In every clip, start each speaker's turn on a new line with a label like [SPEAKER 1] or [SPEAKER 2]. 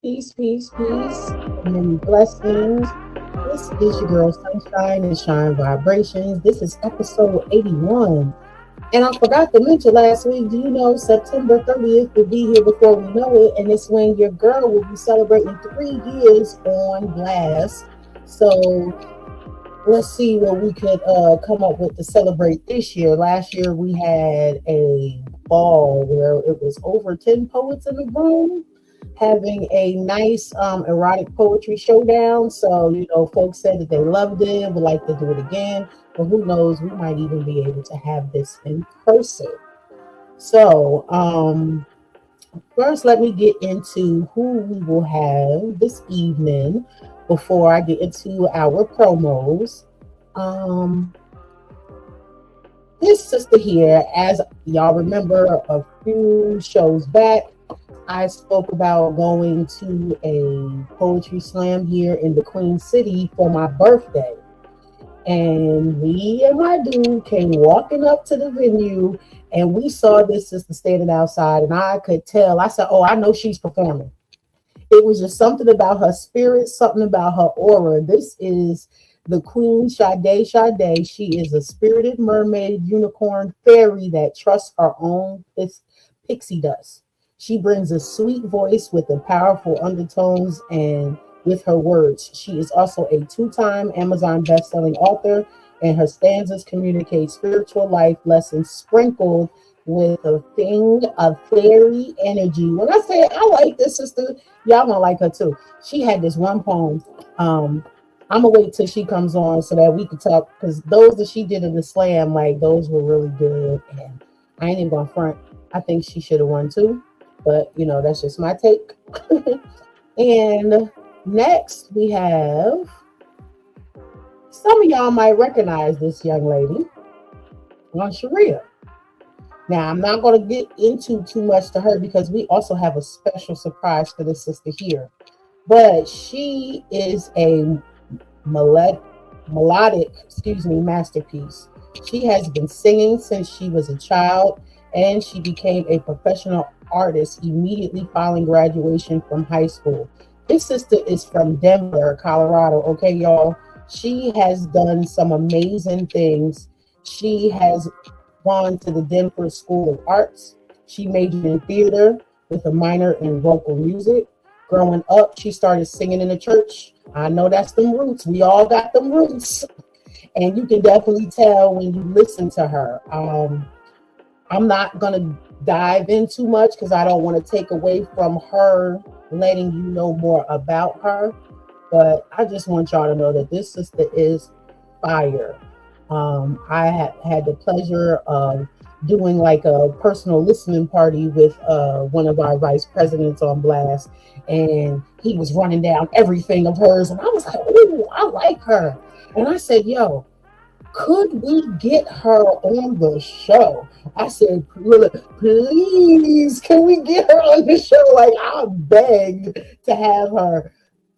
[SPEAKER 1] Peace, peace, peace, and many blessings. This is your girl Sunshine and Shine Vibrations. This is episode 81. And I forgot to mention last week, do you know September 30th will be here before we know it? And it's when your girl will be celebrating 3 years on Blast. So let's see what we could come up with to celebrate this year. Last year we had a ball where it was over 10 poets in the room having a nice erotic poetry showdown. So, folks said that they loved it, would like to do it again. But who knows, we might even be able to have this in person. So, first, let me get into who we will have this evening before I get into our promos. Um, this sister here, as y'all remember a few shows back, I spoke about going to a poetry slam here in the Queen City for my birthday. And me and my dude came walking up to the venue and we saw this sister standing outside, and I could tell. I said, "Oh, I know she's performing." It was just something about her spirit, something about her aura. This is the Queen Sade Sade. She is a spirited mermaid, unicorn, fairy that trusts her own pixie dust. She brings a sweet voice with the powerful undertones and with her words. She is also a two-time Amazon best-selling author, and her stanzas communicate spiritual life lessons sprinkled with a thing of fairy energy. When I say I like this sister, y'all gonna like her too. She had this one poem. I'm gonna wait till she comes on so that we can talk, because those that she did in the slam, like those were really good. And I ain't even gonna front. I think she should have won too, but that's just my take. And next we have, some of y'all might recognize this young lady, Sharia. Now, I'm not going to get into too much to her because we also have a special surprise for this sister here. But she is a melodic, masterpiece. She has been singing since she was a child, and she became a professional artist immediately following graduation from high school. This sister is from Denver, Colorado. Okay, y'all. She has done some amazing things. She has gone to the Denver School of Arts. She majored in theater with a minor in vocal music. Growing up, she started singing in the church. I know that's them roots. We all got them roots. And you can definitely tell when you listen to her. I'm not going to dive in too much because I don't want to take away from her letting you know more about her. But I just want y'all to know that this sister is fire. I had the pleasure of doing like a personal listening party with one of our vice presidents on Blast, and he was running down everything of hers, and I was like, "Ooh, I like her." And I said, "Yo, could we get her on the show?" I said, "Please, can we get her on the show?" Like, I begged to have her.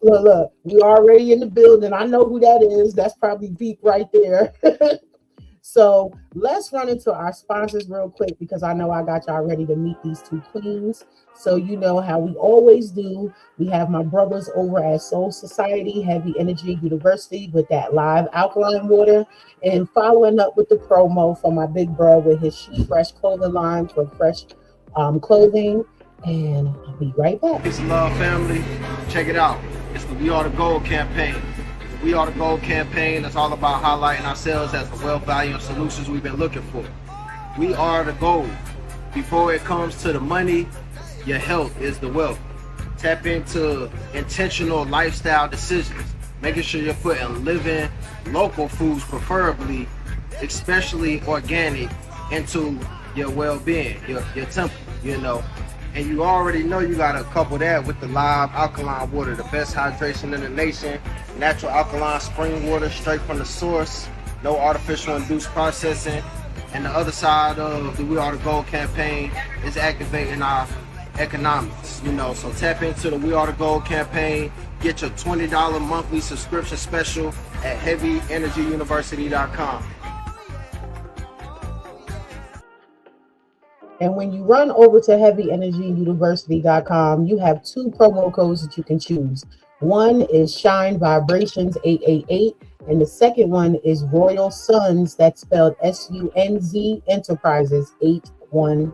[SPEAKER 1] Look, we already in the building. I know who that is. That's probably Veep right there. So let's run into our sponsors real quick because I know I got y'all ready to meet these two queens. So you know how we always do. We have my brothers over at Soul Society, Heavy Energy University with that live alkaline water. And following up with the promo for my big bro with his She Fresh clothing line for fresh clothing. And I'll be right back.
[SPEAKER 2] Peace and love, family. Check it out. It's the We Are the Gold campaign. The We Are the Gold campaign is all about highlighting ourselves as the wealth, value, and solutions we've been looking for. We are the gold. Before it comes to the money, your health is the wealth. Tap into intentional lifestyle decisions, making sure you're putting living, local foods preferably, especially organic, into your well-being, your temple, And you already know you gotta couple that with the live alkaline water, the best hydration in the nation. Natural alkaline spring water straight from the source, no artificial induced processing. And the other side of the We Are the Gold campaign is activating our economics, So tap into the We Are the Gold campaign. Get your $20 monthly subscription special at heavyenergyuniversity.com.
[SPEAKER 1] And when you run over to heavyenergyuniversity.com, you have two promo codes that you can choose. One is Shine Vibrations 888, and the second one is Royal Suns, that's spelled SUNZ Enterprises 810.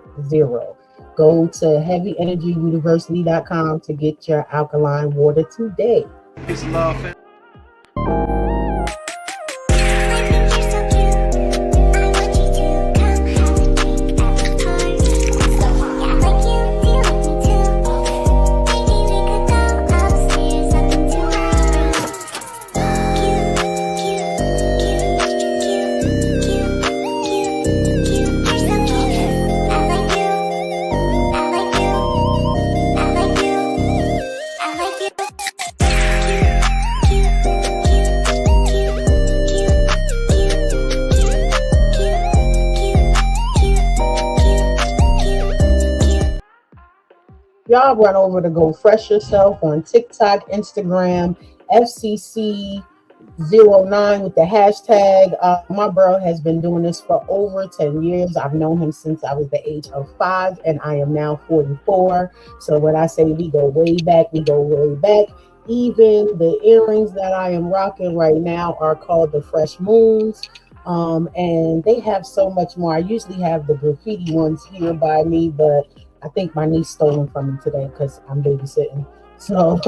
[SPEAKER 1] Go to heavyenergyuniversity.com to get your alkaline water today.
[SPEAKER 2] Peace and love, fam.
[SPEAKER 1] Y'all run over to Go Fresh Yourself on TikTok, Instagram, FCC09 with the hashtag. My bro has been doing this for over 10 years. I've known him since I was the age of 5, and I am now 44. So when I say we go way back, we go way back. Even the earrings that I am rocking right now are called the Fresh Moons. And they have so much more. I usually have the graffiti ones here by me, but I think my niece stole them from me today because I'm babysitting. So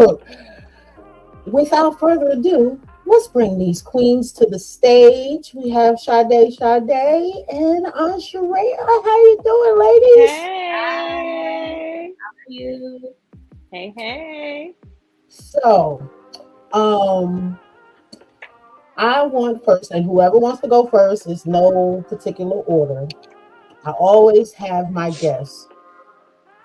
[SPEAKER 1] without further ado, let's bring these queens to the stage. We have Sade, and Sheree. How you doing, ladies?
[SPEAKER 3] Hey. How are you? Hey.
[SPEAKER 1] So, I want first, and whoever wants to go first is no particular order. I always have my guests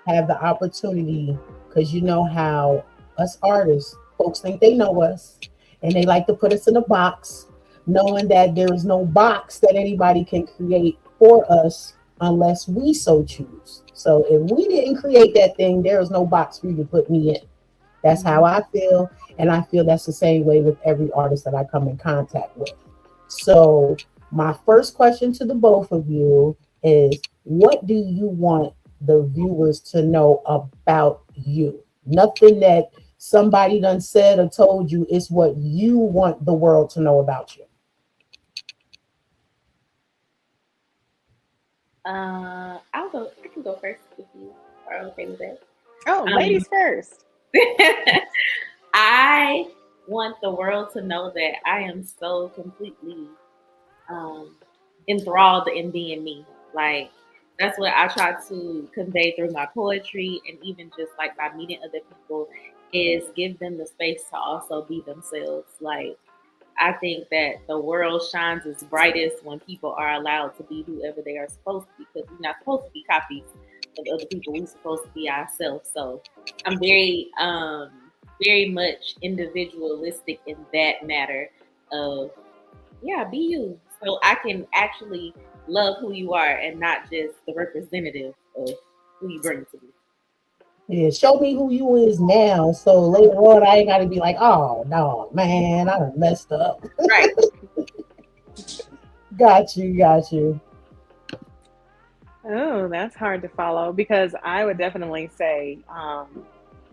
[SPEAKER 1] have the opportunity, because you know how us artists, folks think they know us, and they like to put us in a box, knowing that there is no box that anybody can create for us unless we so choose. So if we didn't create that thing, there is no box for you to put me in. That's how I feel, and I feel that's the same way with every artist that I come in contact with. So my first question to the both of you is, what do you want the viewers to know about you? Nothing that somebody done said or told you, is what you want the world to know about you.
[SPEAKER 3] I can go first if you are okay with that.
[SPEAKER 4] Oh, ladies first.
[SPEAKER 3] I want the world to know that I am so completely enthralled in being me. Like, that's what I try to convey through my poetry, and even just like by meeting other people, is give them the space to also be themselves. Like, I think that the world shines its brightest when people are allowed to be whoever they are supposed to be, because we're not supposed to be copies of other people. We're supposed to be ourselves. So I'm very much individualistic in that matter of, be you. So I can actually love who you are and not just the representative of who you bring to me.
[SPEAKER 1] Yeah, show me who you is now, so later on I ain't got to be like, oh no, man, I done messed up.
[SPEAKER 3] Right.
[SPEAKER 1] Got you.
[SPEAKER 4] Oh, that's hard to follow, because I would definitely say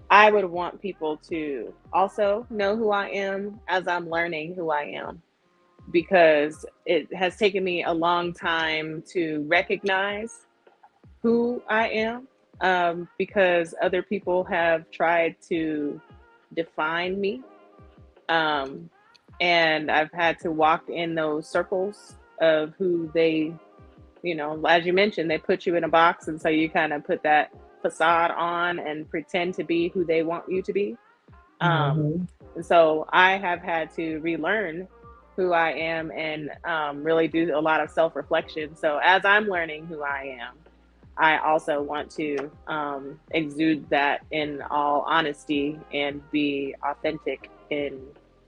[SPEAKER 4] I would want people to also know who I am as I'm learning who I am, because it has taken me a long time to recognize who I am, because other people have tried to define me, and I've had to walk in those circles of who they, as you mentioned, they put you in a box, and so you kind of put that facade on and pretend to be who they want you to be. And so I have had to relearn who I am and really do a lot of self-reflection. So as I'm learning who I am, I also want to exude that in all honesty and be authentic in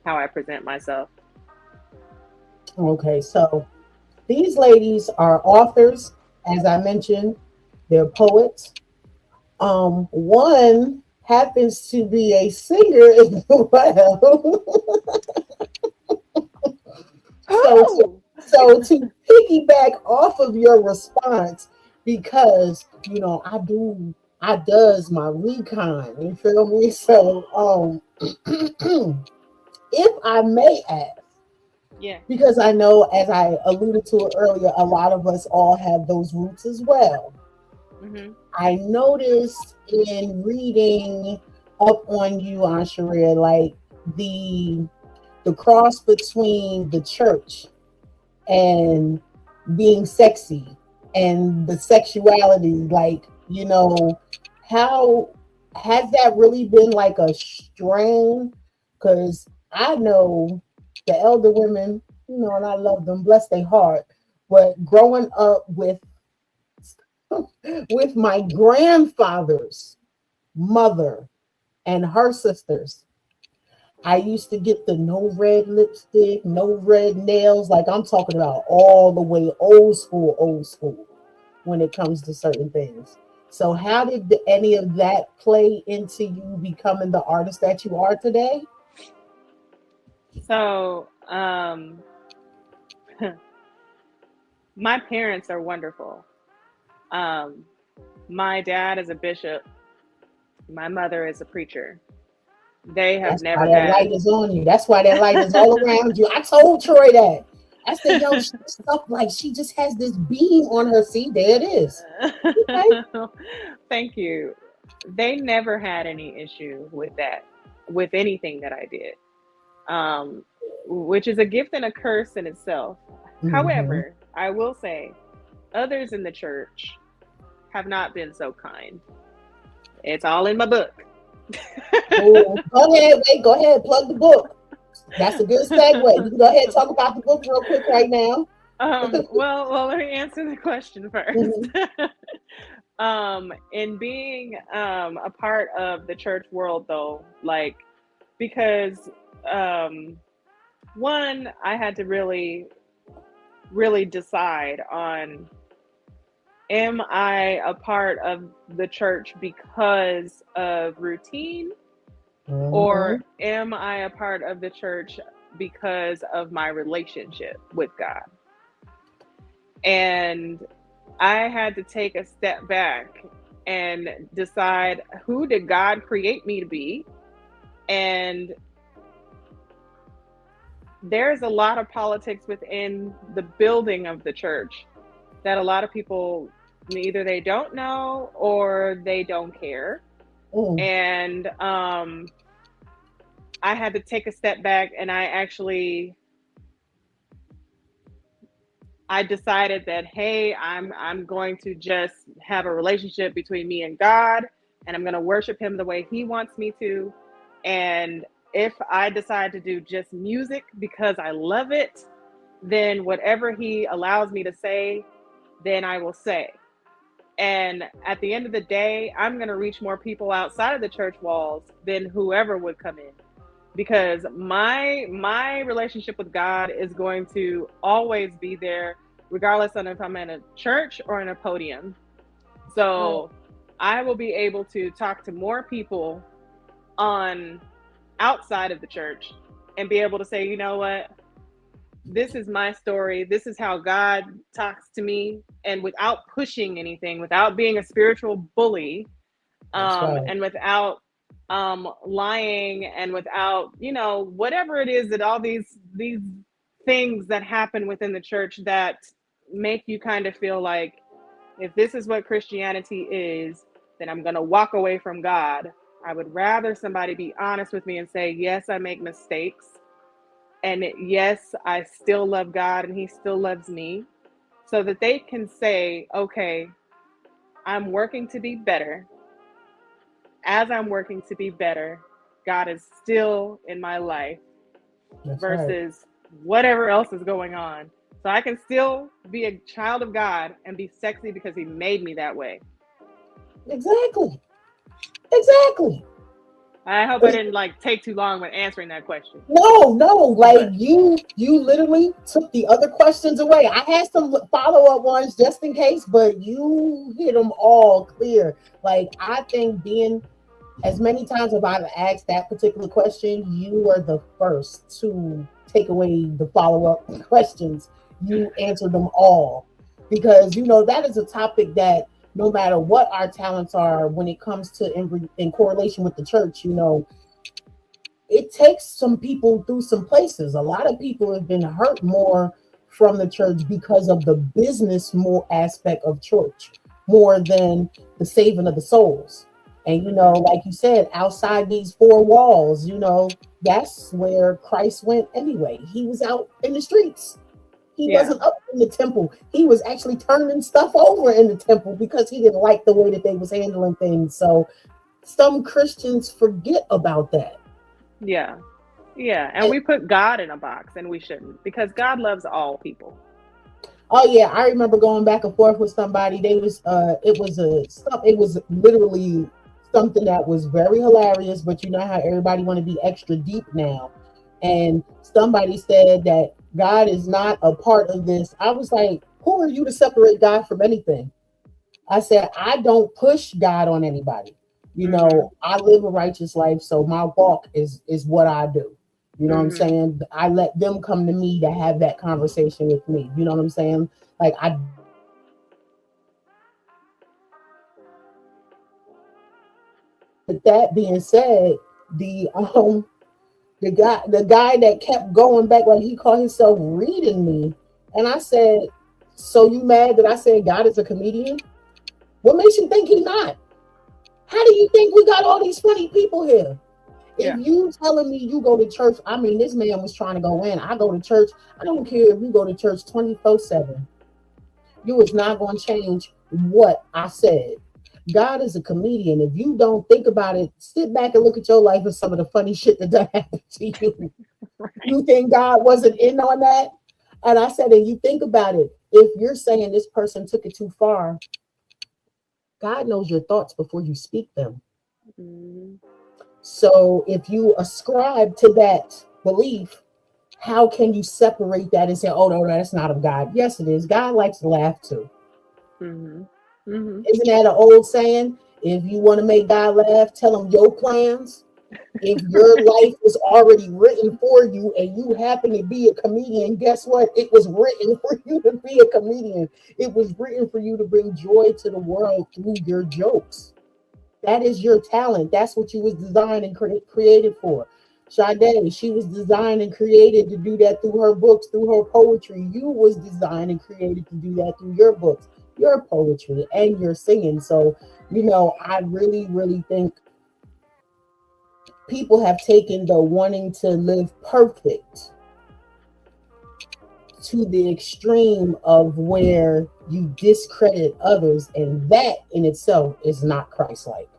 [SPEAKER 4] how I present myself.
[SPEAKER 1] Okay, so these ladies are authors, as I mentioned. They're poets. One happens to be a singer as well. So to piggyback off of your response, because I does my recon. You feel me? So if I may ask,
[SPEAKER 4] Yeah.
[SPEAKER 1] because I know, as I alluded to it earlier, a lot of us all have those roots as well.
[SPEAKER 4] Mm-hmm.
[SPEAKER 1] I noticed in reading up on you, Aunt Sharia, like the cross between the church and being sexy and the sexuality, like, how has that really been like a strain? Because I know the elder women, and I love them, bless their heart, but growing up with my grandfather's mother and her sisters, I used to get the no red lipstick, no red nails. Like, I'm talking about all the way old school when it comes to certain things. So how did any of that play into you becoming the artist that you are today?
[SPEAKER 4] So, my parents are wonderful. Um, my dad is a bishop. My mother is a preacher. They have
[SPEAKER 1] That's why
[SPEAKER 4] never
[SPEAKER 1] that light
[SPEAKER 4] had.
[SPEAKER 1] is on you. That's why that light is all around you. I told Troy that. I said, yo, she's stuff like she just has this beam on her. See, there it is. Okay.
[SPEAKER 4] Thank you. They never had any issue with that, with anything that I did, which is a gift and a curse in itself.
[SPEAKER 1] Mm-hmm.
[SPEAKER 4] However, I will say others in the church have not been so kind. It's all in my book.
[SPEAKER 1] Oh, go ahead, plug the book. That's a good segue. You can go ahead and talk about the book real quick right now.
[SPEAKER 4] Well, let me answer the question first.
[SPEAKER 1] Mhm.
[SPEAKER 4] In being a part of the church world, though, like, because one, I had to really, really decide on, am I a part of the church because of routine,
[SPEAKER 1] Mhm.
[SPEAKER 4] or am I a part of the church because of my relationship with God? And I had to take a step back and decide, who did God create me to be? And there's a lot of politics within the building of the church that a lot of people, either they don't know or they don't care.
[SPEAKER 1] Mm.
[SPEAKER 4] And I had to take a step back, and I decided that, hey, I'm going to just have a relationship between me and God, and I'm going to worship him the way he wants me to. And if I decide to do just music because I love it, then whatever he allows me to say, then I will say. And at the end of the day, I'm going to reach more people outside of the church walls than whoever would come in, because my relationship with God is going to always be there, regardless of if I'm in a church or in a podium.
[SPEAKER 1] Right.
[SPEAKER 4] So I will be able to talk to more people on outside of the church and be able to say, you know what, this is my story. This is how God talks to me, and without pushing anything, without being a spiritual bully,
[SPEAKER 1] That's right.
[SPEAKER 4] and without lying, and without, whatever it is, that all these things that happen within the church that make you kind of feel like, if this is what Christianity is, then I'm going to walk away from God. I would rather somebody be honest with me and say, yes, I make mistakes, and yes, I still love God and he still loves me, so that they can say, okay, I'm working to be better. As I'm working to be better, God is still in my life,
[SPEAKER 1] That's right.
[SPEAKER 4] versus whatever else is going on. So I can still be a child of God and be sexy because he made me that way.
[SPEAKER 1] Exactly. Exactly.
[SPEAKER 4] I hope I didn't like take too long with answering that question.
[SPEAKER 1] No, like
[SPEAKER 4] But
[SPEAKER 1] you literally took the other questions away. I had some follow-up ones just in case, but you hit them all clear. Like, I think, being as many times as I've asked that particular question, you are the first to take away the follow-up questions. You answered them all. because that is a topic that no matter what our talents are, when it comes to in correlation with the church, it takes some people through some places. A lot of people have been hurt more from the church because of the business more aspect of church more than the saving of the souls. And like you said, outside these four walls, that's where Christ went anyway. He was out in the streets. He
[SPEAKER 4] Yeah.
[SPEAKER 1] wasn't up in the temple. He was actually turning stuff over in the temple because he didn't like the way that they was handling things. So some Christians forget about that.
[SPEAKER 4] Yeah. Yeah. And we put God in a box, and we shouldn't, because God loves all people.
[SPEAKER 1] Oh yeah, I remember going back and forth with somebody. It was literally something that was very hilarious, but you know how everybody want to be extra deep now. And somebody said that God is not a part of this. I was like, who are you to separate God from anything? I said, I don't push God on anybody.
[SPEAKER 4] Mm-hmm.
[SPEAKER 1] I live a righteous life, so my walk is what I do. You know what I'm
[SPEAKER 4] Mm-hmm.
[SPEAKER 1] saying? I let them come to me to have that conversation with me. You know what I'm saying? Like I With that being said, the the guy that kept going back, like he called himself reading me. And I said, so you mad that I said God is a comedian? What makes you think he's not? How do you think we got all these funny people here? If
[SPEAKER 4] Yeah.
[SPEAKER 1] you telling me you go to church, I mean, this man was trying to go in. I go to church. I don't care if you go to church 24/7. You is not going to change what I said. God is a comedian. If you don't think about it, sit back and look at your life and some of the funny shit that done happened to you.
[SPEAKER 4] Right.
[SPEAKER 1] You think God wasn't in on that? And I said, and you think about it, if you're saying this person took it too far, God knows your thoughts before you speak them.
[SPEAKER 4] Mm-hmm.
[SPEAKER 1] So if you ascribe to that belief, how can you separate that and say, oh, no, that's not of God? Yes, it is. God likes to laugh too.
[SPEAKER 4] Mm-hmm. Mm-hmm.
[SPEAKER 1] Isn't that an old saying? If you want to make God laugh, tell him your plans. If your life is already written for you and you happen to be a comedian, guess what? It was written for you to be a comedian. It was written for you to bring joy to the world through your jokes. That is your talent. That's what you was designed and created for. Sade, she was designed and created to do that through her books, through her poetry. You was designed and created to do that through your books, your poetry, and your singing. So, I really, really think people have taken the wanting to live perfect to the extreme of where you discredit others, and that in itself is not Christ-like.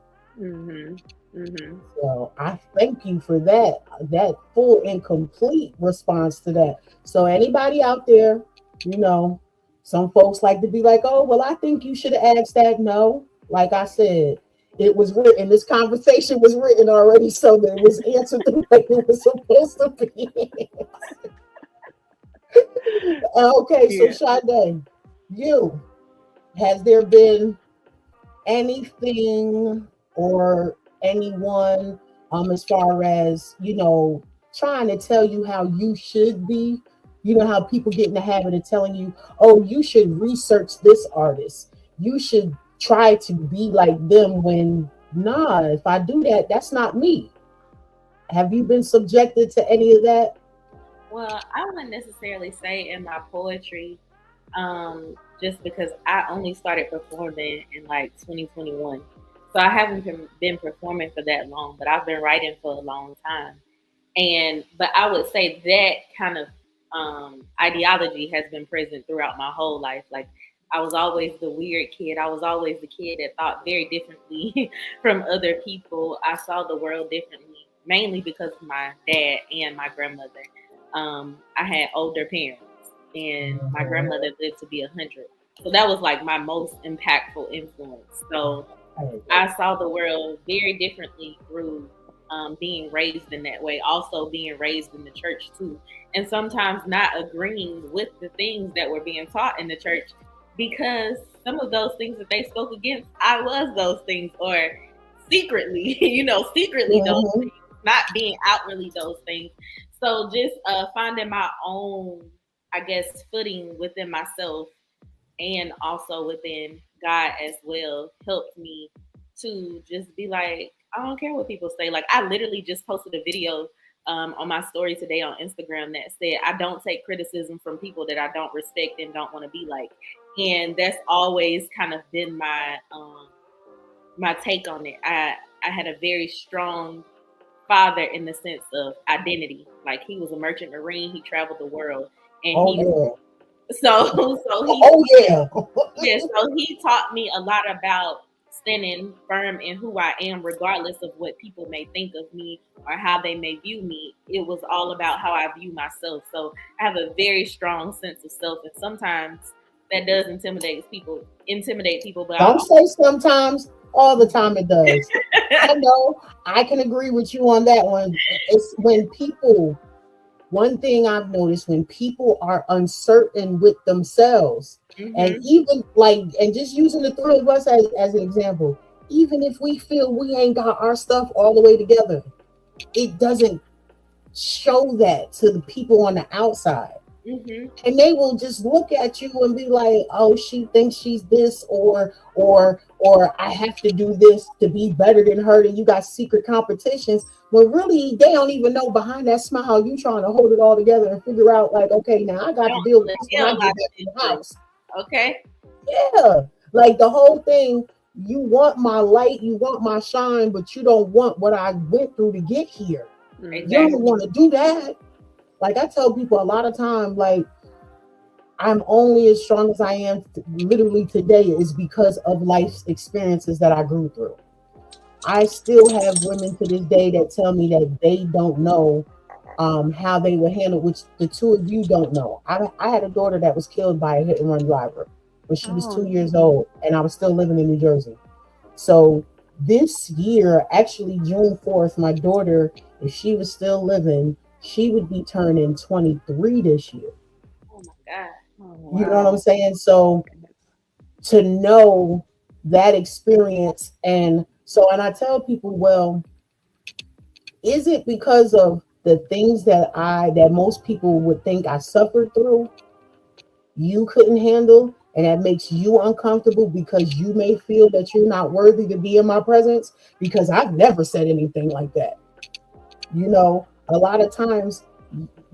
[SPEAKER 4] Mm-hmm. Mm-hmm.
[SPEAKER 1] So I thank you for that full and complete response to that. So anybody out there, you know, some folks like to be like, oh, well, I think you should have asked that. No, like I said, it was written. This conversation was written already, so that it was answered the way it was supposed to be. Okay, so
[SPEAKER 4] Yeah.
[SPEAKER 1] Sade, you has there been anything or anyone as far as trying to tell you how you should be? How people get in the habit of telling you, oh, you should research this artist, you should try to be like them, when nah, if I do that, that's not me. Have you been subjected to any of that?
[SPEAKER 3] Well, I wouldn't necessarily say in my poetry, just because I only started performing in like 2021. So I haven't been performing for that long, but I've been writing for a long time. But I would say that kind of ideology has been present throughout my whole life. Like, I was always the weird kid. I was always the kid that thought very differently from other people. I saw the world differently, mainly because of my dad and my grandmother. I had older parents, and my grandmother lived to be 100. So that was like my most impactful influence. So I saw the world very differently through being raised in that way. Also, being raised in the church too, and sometimes not agreeing with the things that were being taught in the church, because some of those things that they spoke against, I was those things, or secretly, secretly those
[SPEAKER 1] Mhm.
[SPEAKER 3] things, not being outwardly those things. So just finding my own, I guess, footing within myself and also within God as well helped me to just be like, I don't care what people say. Like, I literally just posted a video on my story today on Instagram that said, I don't take criticism from people that I don't respect and don't want to be like. And that's always kind of been my take on it. I had a very strong father in the sense of identity. Like, he was a merchant marine, he traveled the world, and
[SPEAKER 1] Oh
[SPEAKER 3] he
[SPEAKER 1] yeah.
[SPEAKER 3] so he
[SPEAKER 1] Oh yeah.
[SPEAKER 3] yeah, so he taught me a lot about standing firm in who I am, regardless of what people may think of me or how they may view me. It was all about how I view myself. So I have a very strong sense of self, and sometimes that does intimidate people. But
[SPEAKER 1] Don't say sometimes. All the time it does. I know. I can agree with you on that one. It's when people. One thing I've noticed when people are uncertain with themselves, and
[SPEAKER 3] Mhm.
[SPEAKER 1] even like, and just using the three of us as an example, even if we feel we ain't got our stuff all the way together, it doesn't show that to the people on the outside.
[SPEAKER 3] Mhm.
[SPEAKER 1] And they will just look at you and be like, oh, she thinks she's this, or I have to do this to be better than her, and you got secret competitions. Well, really, they don't even know behind that smile you trying to hold it all together and figure out, like, okay, now I got to
[SPEAKER 3] Don't
[SPEAKER 1] deal with
[SPEAKER 3] the
[SPEAKER 1] this when I
[SPEAKER 3] hell
[SPEAKER 1] get
[SPEAKER 3] out
[SPEAKER 1] back
[SPEAKER 3] of
[SPEAKER 1] to
[SPEAKER 3] this
[SPEAKER 1] the
[SPEAKER 3] too.
[SPEAKER 1] house.
[SPEAKER 3] Okay.
[SPEAKER 1] Yeah, like the whole thing, you want my light, you want my shine, but you don't want what I went through to get here. You
[SPEAKER 3] Exactly.
[SPEAKER 1] don't want to do that. Like I tell people a lot of time, like, I'm only as strong as I am literally today is because of life's experiences that I grew through. I still have women to this day that tell me that they don't know how they would handle, which the two of you don't know. I had a daughter that was killed by a hit and run driver when she was
[SPEAKER 4] Oh,
[SPEAKER 1] 2 years old, and I was still living in New Jersey. So this year, actually June 4th, my daughter, if she was still living, she would be turning 23 this year.
[SPEAKER 3] Oh my God.
[SPEAKER 4] oh
[SPEAKER 1] You know what I'm
[SPEAKER 4] wow.
[SPEAKER 1] saying? So
[SPEAKER 4] Goodness.
[SPEAKER 1] to know that experience, and I tell people, well, is it because of the things that most people would think I suffered through, you couldn't handle, and that makes you uncomfortable because you may feel that you're not worthy to be in my presence? Because I've never said anything like that. A lot of times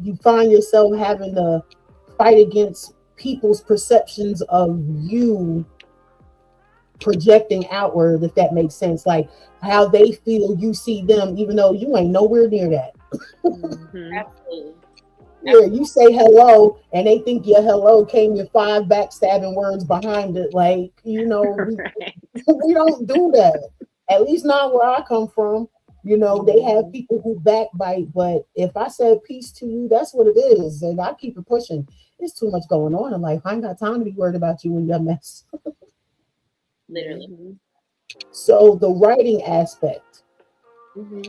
[SPEAKER 1] you find yourself having to fight against people's perceptions of you projecting outward, if that makes sense, like how they feel you see them, even though you ain't nowhere near that.
[SPEAKER 4] Hmm.
[SPEAKER 3] Absolutely.
[SPEAKER 1] Yeah, you say hello and they think your hello came with five backstabbing words behind it. Like,
[SPEAKER 4] Right.
[SPEAKER 1] we don't do that. At least not where I come from. They have
[SPEAKER 4] Hmm.
[SPEAKER 1] people who backbite, but if I said peace to you, that's what it is. And I keep it pushing. There's too much going on in life. I ain't got time to be worried about you and your mess.
[SPEAKER 3] Literally.
[SPEAKER 4] Hmm.
[SPEAKER 1] So the writing aspect.
[SPEAKER 3] Hmm.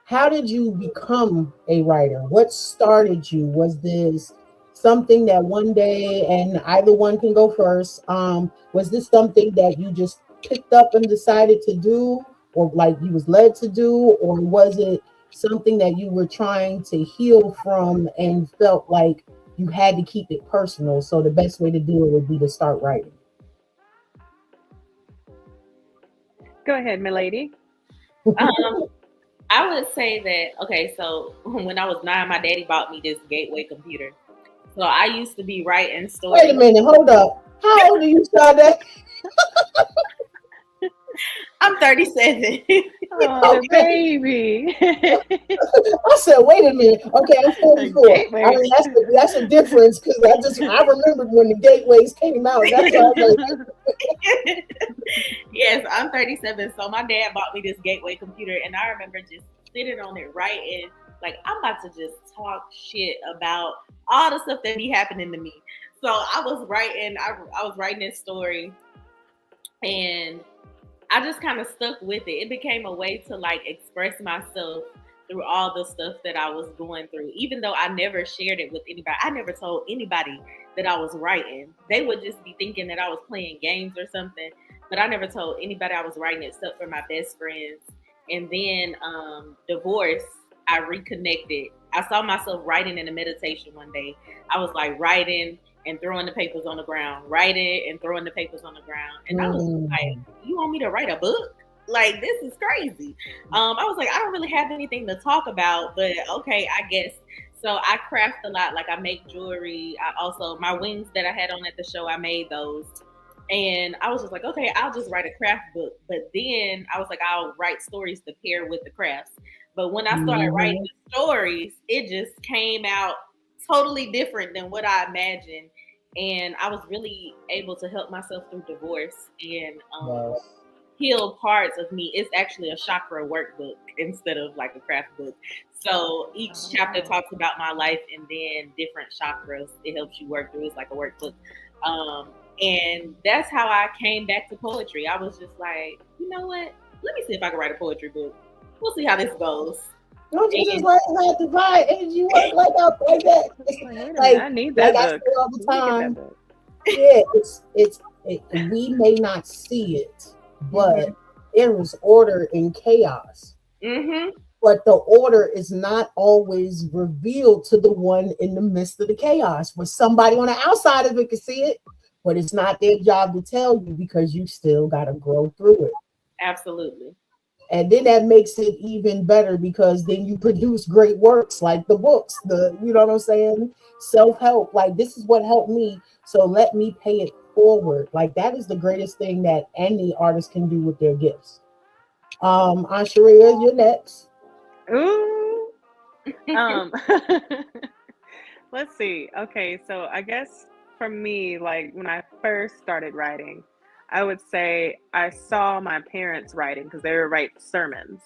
[SPEAKER 1] How did you become a writer? What started you? Was this something that one day, and either one can go first, was this something that you just picked up and decided to do, or like you was led to do, or was it something that you were trying to heal from and felt like you had to keep it personal, so the best way to do it would be to start writing?
[SPEAKER 4] Go ahead, milady.
[SPEAKER 3] Um, I would say that, okay, so when I was 9, my daddy bought me this Gateway computer. So I used to be writing
[SPEAKER 1] Wait a
[SPEAKER 3] stories.
[SPEAKER 1] minute, hold up. How old are you, Sade?
[SPEAKER 3] I'm 37.
[SPEAKER 4] Oh, the
[SPEAKER 1] Okay.
[SPEAKER 4] baby.
[SPEAKER 1] I said, wait a minute. Okay, I'm
[SPEAKER 4] A
[SPEAKER 1] 44. I
[SPEAKER 4] gateway.
[SPEAKER 1] mean, that's a difference because I remembered when the gateways came out. That's why I was like,
[SPEAKER 3] Yes, I'm 37. So my dad bought me this Gateway computer, and I remember just sitting on it writing. Like, I'm about to just talk shit about all the stuff that be happening to me. So I was writing. I was writing this story, and I just kind of stuck with it. It became a way to like express myself through all the stuff that I was going through. Even though I never shared it with anybody, I never told anybody that I was writing. They would just be thinking that I was playing games or something. But I never told anybody I was writing except for my best friends. And then divorce, I reconnected. I saw myself writing in a meditation one day. I was like writing, and throwing the papers on the ground, writing and throwing the papers on the ground. And I was like, you want me to write a book? Like, this is crazy. I was like, I don't really have anything to talk about, but okay, I guess. So I craft a lot. Like, I make jewelry. I also, my wings that I had on at the show, I made those. And I was just like, okay, I'll just write a craft book. But then I was like, I'll write stories to pair with the crafts. But when I started writing the stories, it just came out totally different than what I imagined. And I was really able to help myself through divorce and heal parts of me. It's actually a chakra workbook instead of like a craft book. So each chapter talks about my life and then different chakras. It helps you work through. It's like a workbook. And that's how I came back to poetry. I was just like, you know what? Let me see if I can write a poetry book. We'll see how this goes.
[SPEAKER 1] Don't you just learn how to divide energy work like that? Like,
[SPEAKER 4] I need that book.
[SPEAKER 1] I say all the time. Yeah, we may not see it, but there is order in chaos. But the order is not always revealed to the one in the midst of the chaos. Where somebody on the outside of it can see it, but it's not their job to tell you because you still got to grow through it.
[SPEAKER 3] Absolutely.
[SPEAKER 1] And then that makes it even better because then you produce great works like the books, you know what I'm saying? Self-help, like this is what helped me. So let me pay it forward. Like that is the greatest thing that any artist can do with their gifts. Sharia, you're next.
[SPEAKER 4] Ooh. Let's see. Okay, so I guess for me, like when I first started writing, I would say I saw my parents writing because they would write sermons.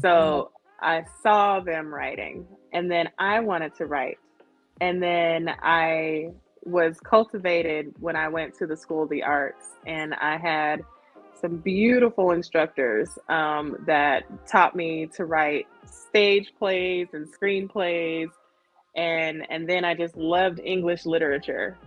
[SPEAKER 4] So I saw them writing and then I wanted to write. And then I was cultivated when I went to the School of the Arts and I had some beautiful instructors that taught me to write stage plays and screenplays. And then I just loved English literature.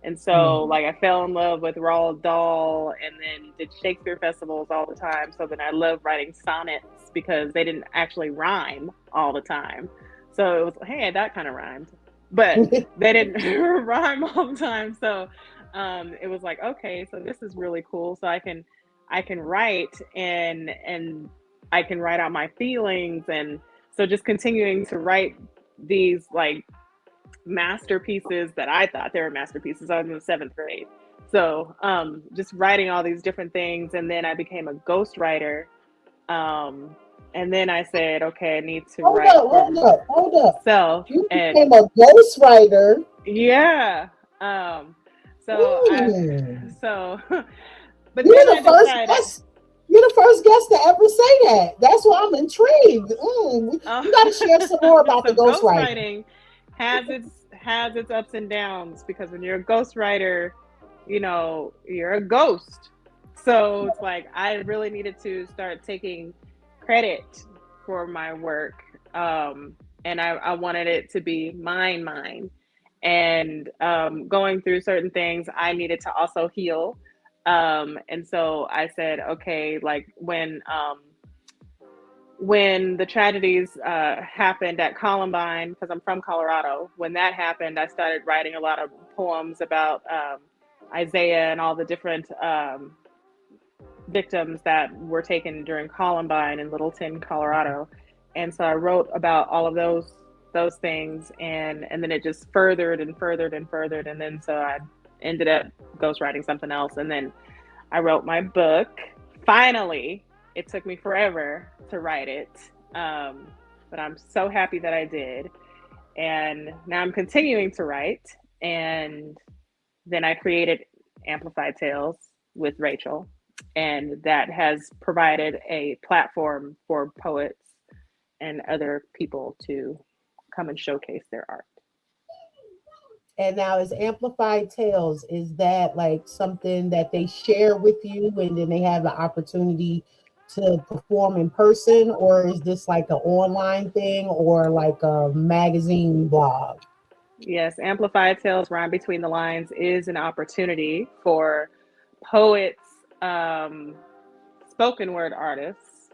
[SPEAKER 4] And so like I fell in love with Roald Dahl and then did Shakespeare festivals all the time. So then I love writing sonnets because they didn't actually rhyme all the time. So it was, hey, that kind of rhymed, but they didn't rhyme all the time. So it was like, okay, so this is really cool. So I can write and I can write out my feelings. And so just continuing to write these like masterpieces that I thought they were masterpieces. I was in the 7th grade. So just writing all these different things. And then I became a ghostwriter. And then I said, okay, I need to write
[SPEAKER 1] Hold up.
[SPEAKER 4] Self.
[SPEAKER 1] You became a ghostwriter.
[SPEAKER 4] Yeah. But
[SPEAKER 1] you're the first guest. You're the first guest to ever say that. That's why I'm intrigued. You got to share some more about the ghostwriting.
[SPEAKER 4] Has its ups and downs because when you're a ghostwriter, you know, you're a ghost. So it's like I really needed to start taking credit for my work. And I wanted it to be mine. And going through certain things, I needed to also heal. And so I said, okay, like when the tragedies happened at Columbine, because I'm from Colorado, when that happened, I started writing a lot of poems about Isaiah and all the different victims that were taken during Columbine in Littleton, Colorado. And so I wrote about all of those things, and then it just furthered. And then so I ended up ghostwriting something else. And then I wrote my book. Finally, it took me forever to write it. But I'm so happy that I did. And now I'm continuing to write. And then I created Amplified Tales with Rachel. And that has provided a platform for poets and other people to come and showcase their art.
[SPEAKER 1] And now is Amplified Tales, is that like something that they share with you and then they have the opportunity to perform in person, or is this like an online thing or like a magazine blog?
[SPEAKER 4] Yes, Amplified Tales, Rhyme Between the Lines is an opportunity for poets, spoken word artists,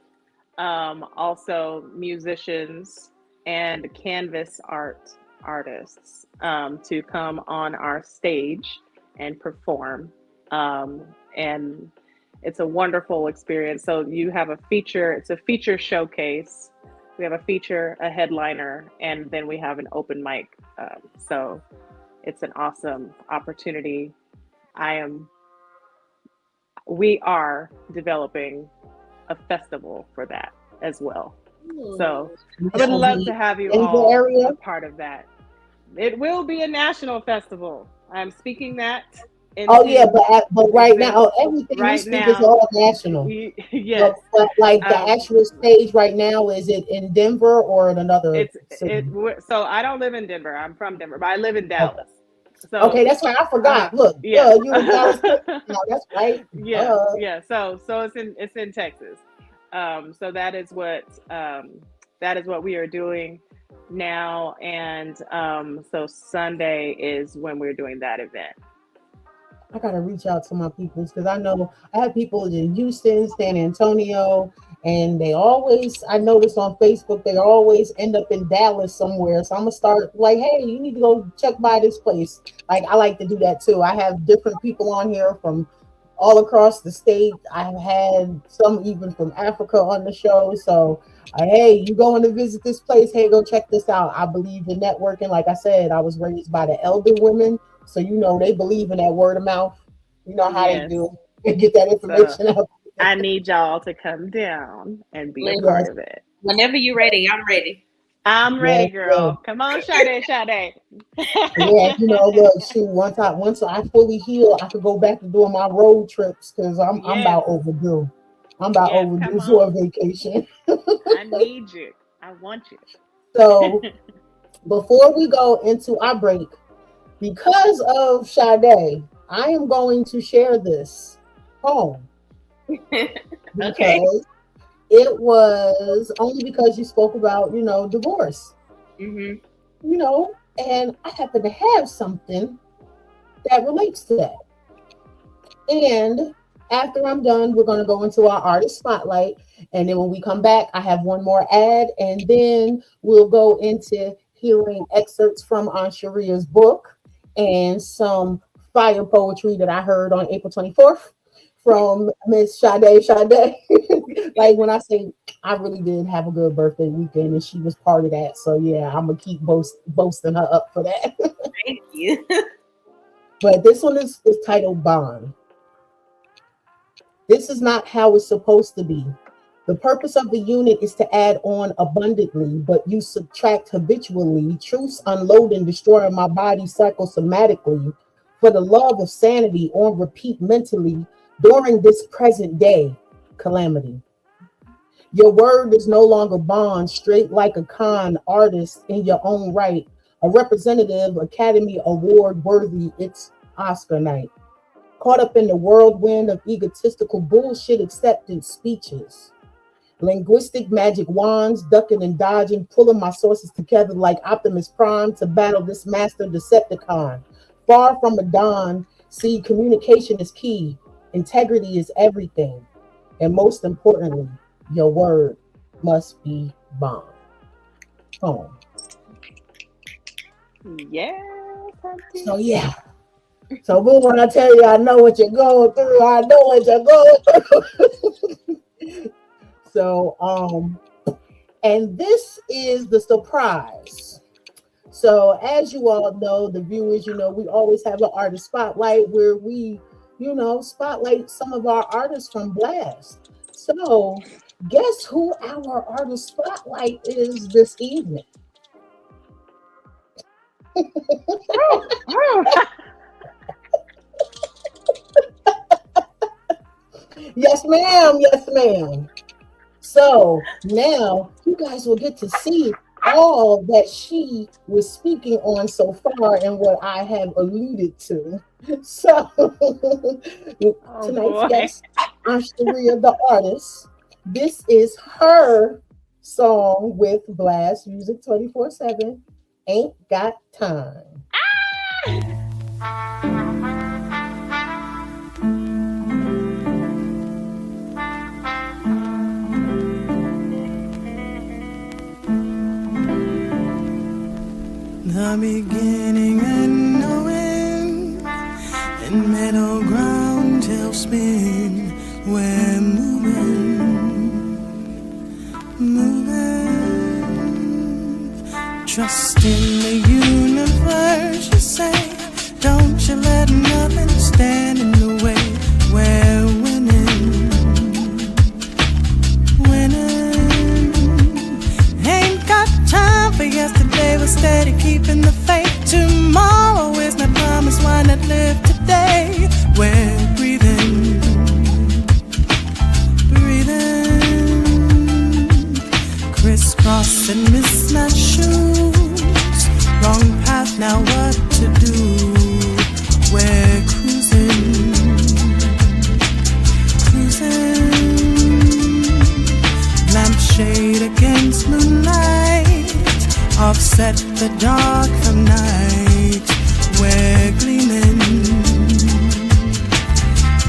[SPEAKER 4] also musicians and canvas art artists to come on our stage and perform. And it's a wonderful experience. So you have a feature, it's a feature showcase. We have a feature, a headliner, and then we have an open mic. So it's an awesome opportunity. We are developing a festival for that as well. So I would love to have you
[SPEAKER 1] in the
[SPEAKER 4] all
[SPEAKER 1] area.
[SPEAKER 4] a part of that. It will be a national festival. I'm speaking that
[SPEAKER 1] Oh yeah,
[SPEAKER 4] into
[SPEAKER 1] but right now
[SPEAKER 4] existence.
[SPEAKER 1] everything we
[SPEAKER 4] Right
[SPEAKER 1] speak is
[SPEAKER 4] now,
[SPEAKER 1] all national.
[SPEAKER 4] yes.
[SPEAKER 1] But like the
[SPEAKER 4] Um,
[SPEAKER 1] actual stage right now, is it in Denver or in another
[SPEAKER 4] it's
[SPEAKER 1] city?
[SPEAKER 4] so I don't live in Denver. I'm from Denver, but I live in
[SPEAKER 1] Okay,
[SPEAKER 4] Dallas. So
[SPEAKER 1] okay, that's right. I forgot. Look,
[SPEAKER 4] yeah.
[SPEAKER 1] you in Dallas, Texas now. That's right.
[SPEAKER 4] Yeah, yeah. So it's in Texas. So that is what we are doing now, and so Sunday is when we're doing that event.
[SPEAKER 1] I gotta reach out to my peoples because I know I have people in Houston, San Antonio, and they always, I notice on Facebook, they always end up in Dallas somewhere. So I'm gonna start like, hey, you need to go check by this place. Like I like to do that too. I have different people on here from all across the state. I've had some even from Africa on the show. So hey, you going to visit this place? Hey, go check this out. I believe in networking. Like I said, I was raised by the elder women. So they believe in that word of mouth. You know how they
[SPEAKER 4] Yes.
[SPEAKER 1] do and get that information out.
[SPEAKER 4] I need y'all to come down and be a
[SPEAKER 3] Listen.
[SPEAKER 4] part of it.
[SPEAKER 3] Whenever you're ready, I'm ready.
[SPEAKER 4] I'm ready, girl.
[SPEAKER 1] Yeah.
[SPEAKER 4] Come on, Sade.
[SPEAKER 1] Yeah, look, shoot, once I fully heal, I could go back to doing my road trips because I'm
[SPEAKER 4] Yes.
[SPEAKER 1] about overdue. I'm about
[SPEAKER 4] Yes,
[SPEAKER 1] overdue
[SPEAKER 4] come
[SPEAKER 1] for a
[SPEAKER 4] on.
[SPEAKER 1] vacation.
[SPEAKER 4] I need you. I want you.
[SPEAKER 1] So before we go into our break, because of Sade, I am going to share this poem
[SPEAKER 3] Okay.
[SPEAKER 1] because it was only because you spoke about, divorce,
[SPEAKER 3] Mm-hmm.
[SPEAKER 1] and I happen to have something that relates to that. And after I'm done, we're going to go into our artist spotlight. And then when we come back, I have one more ad, and then we'll go into hearing excerpts from Aunt Sharia's book and some fire poetry that I heard on April 24th from Miss Sade. Like when I say I really did have a good birthday weekend and she was part of that. So yeah, I'm gonna keep boasting her up for that.
[SPEAKER 3] Thank you.
[SPEAKER 1] But this one is titled Bond. This is not how it's supposed to be. The purpose of the unit is to add on abundantly, but you subtract habitually. Truths unload and destroy my body psychosomatically. For the love of sanity on repeat mentally during this present day calamity. Your word is no longer bond, straight like a con artist in your own right. A representative Academy Award worthy, it's Oscar night. Caught up in the whirlwind of egotistical bullshit acceptance speeches. Linguistic magic wands, ducking and dodging, pulling my sources together like Optimus Prime to battle this master Decepticon. Far from a dawn, see, communication is key. Integrity is everything. And most importantly, your word must be bond. Home.
[SPEAKER 4] Yes.
[SPEAKER 1] So yeah. So boo, when I tell you I know what you're going through, I know what you're going through. So and this is the surprise. So as you all know, the viewers, we always have an artist spotlight where we, spotlight some of our artists from Blast. So guess who our artist spotlight is this evening? Yes, ma'am. Yes, ma'am. So now you guys will get to see all that she was speaking on so far and what I have alluded to. So tonight's guest, Ashtaria the artist. This is her song with Blast Music 24/7. Ain't Got Time.
[SPEAKER 5] the beginning and no end, and middle ground tells me we're moving. Trust in the universe, you say. Don't you let nothing stand in the way. We're winning, winning. Ain't got time for yesterday. We're steady keeping the faith. Tomorrow is not promised. Why not live today? We're breathing, breathing. Crisscross and mismatched shoes. Wrong path, now what to do? We're cruising, cruising. Lampshade against moonlight, offset the dark from night. We're gleaming,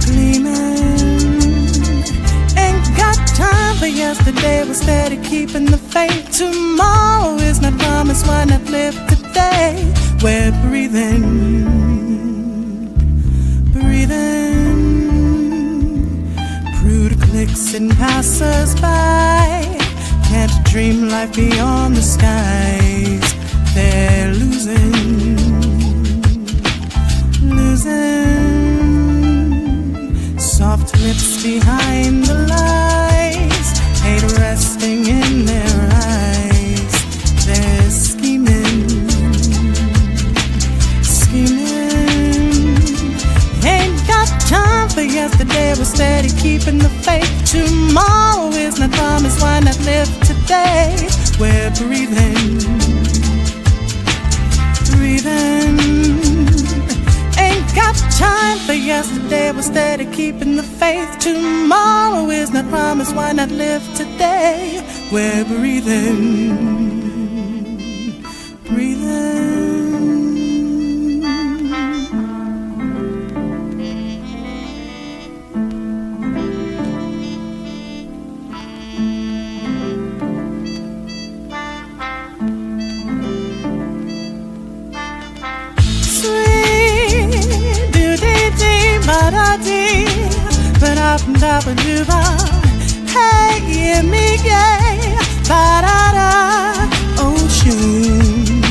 [SPEAKER 5] gleaming. Ain't got time for yesterday. We're steady keeping the faith. Tomorrow is not promised. Why not live today? We're breathing, breathing. Prude clicks and passers-by can't dream life beyond the skies. They're losing, losing. Soft lips behind the lies, hate resting in their eyes. They're scheming, scheming. Ain't got time for yesterday. We're steady keeping the faith. Tomorrow is not promised. Why not live today? We're breathing, breathing. Ain't got time for yesterday. We're steady keeping the faith. Tomorrow is not promised. Why not live today? We're breathing, breathing. Hey, hear me, yeah, ba-da-da, ocean,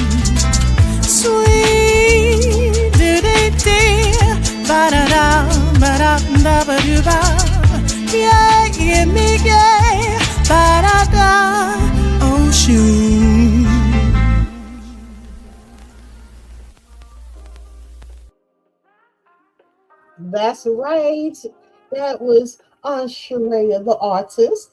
[SPEAKER 5] sweet, do-dee-dee, ba-da-da, ba-da-da-ba-doo-ba, yeah, hear me, yeah, ba-da-da, ocean.
[SPEAKER 1] That's right. That was Sharia, the artist.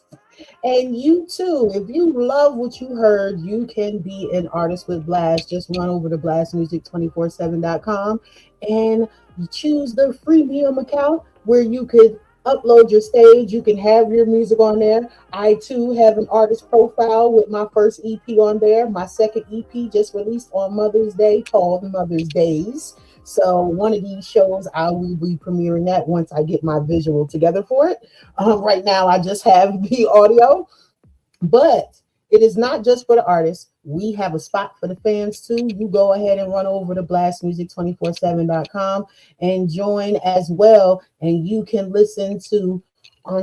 [SPEAKER 1] And you too, if you love what you heard, you can be an artist with Blast. Just run over to blastmusic247.com and you choose the freemium account where you could upload your stage. You can have your music on there. I too have an artist profile with my first EP on there. My second EP just released on Mother's Day called Mother's Days. So one of these shows, I will be premiering that once I get my visual together for it. Right now, I just have the audio, but it is not just for the artists. We have a spot for the fans too. You go ahead and run over to blastmusic247.com and join as well. And you can listen to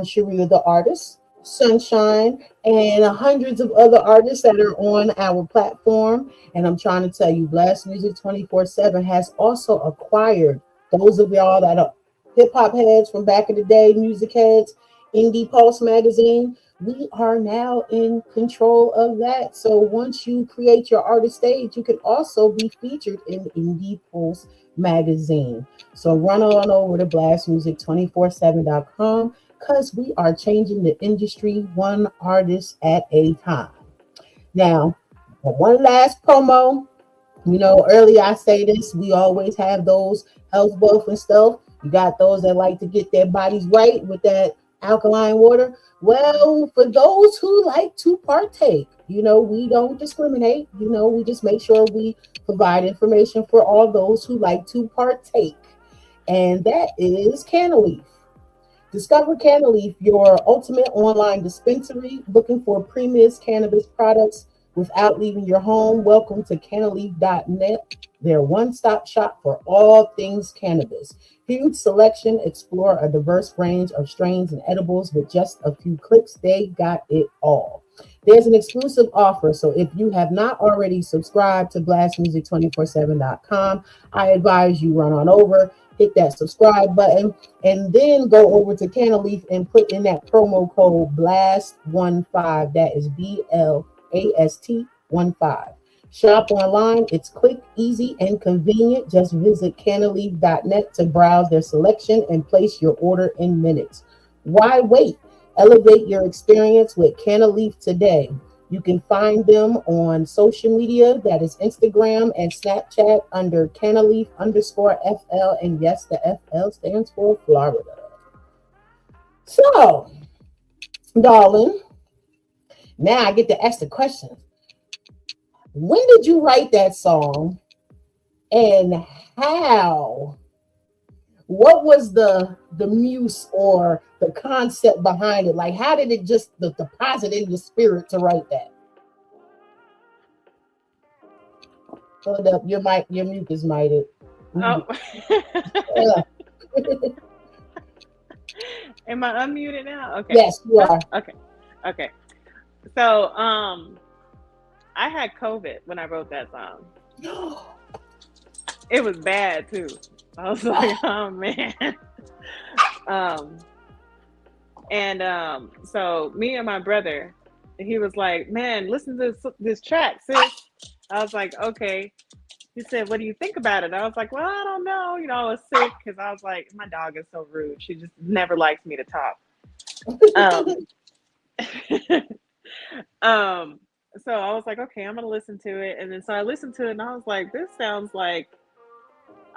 [SPEAKER 1] Sharia the artist, Sunshine, and hundreds of other artists that are on our platform. And I'm trying to tell you, Blast Music 24/7 has also acquired those of y'all that are hip hop heads from back in the day, music heads, Indie Pulse magazine. We are now in control of that. So once you create your artist stage, you can also be featured in Indie Pulse magazine. So run on over to blastmusic247.com because we are changing the industry one artist at a time. Now, one last promo. You know, earlier I say this, we always have those health wealth and stuff. You got those that like to get their bodies right with that alkaline water. Well, for those who like to partake, you know, we don't discriminate. You know, we just make sure we provide information for all those who like to partake. And that is Canaleaf. Discover Canaleaf, your ultimate online dispensary, looking for premium cannabis products without leaving your home. Welcome to Canaleaf.net, their one-stop shop for all things cannabis. Huge selection, explore a diverse range of strains and edibles with just a few clicks. They got it all. There's an exclusive offer, so if you have not already subscribed to blastmusic247.com, I advise you run on over, hit that subscribe button, and then go over to Canaleaf and put in that promo code BLAST15. That is BLAST15. Shop online. It's quick, easy, and convenient. Just visit Canaleaf.net to browse their selection and place your order in minutes. Why wait? Elevate your experience with Canaleaf today. You can find them on social media. That is Instagram and Snapchat under Canaleaf_FL. And yes, the FL stands for Florida. So, darling, now I get to ask the question. When did you write that song and how? What was the muse or the concept behind it? Like, how did it just deposit in your spirit to write that? Hold up, your mute is muted.
[SPEAKER 4] Oh. Am I unmuted now? Okay.
[SPEAKER 1] Yes, you are.
[SPEAKER 4] Okay. So, I had COVID when I wrote that song. It was bad too. I was like, oh man. So me and my brother, he was like, man, listen to this track, sis. I was like, okay. He said, what do you think about it? I was like, well, I don't know. You know, I was sick because I was like, my dog is so rude. She just never likes me to talk. So I was like, okay, I'm gonna listen to it. And then so I listened to it and I was like, this sounds like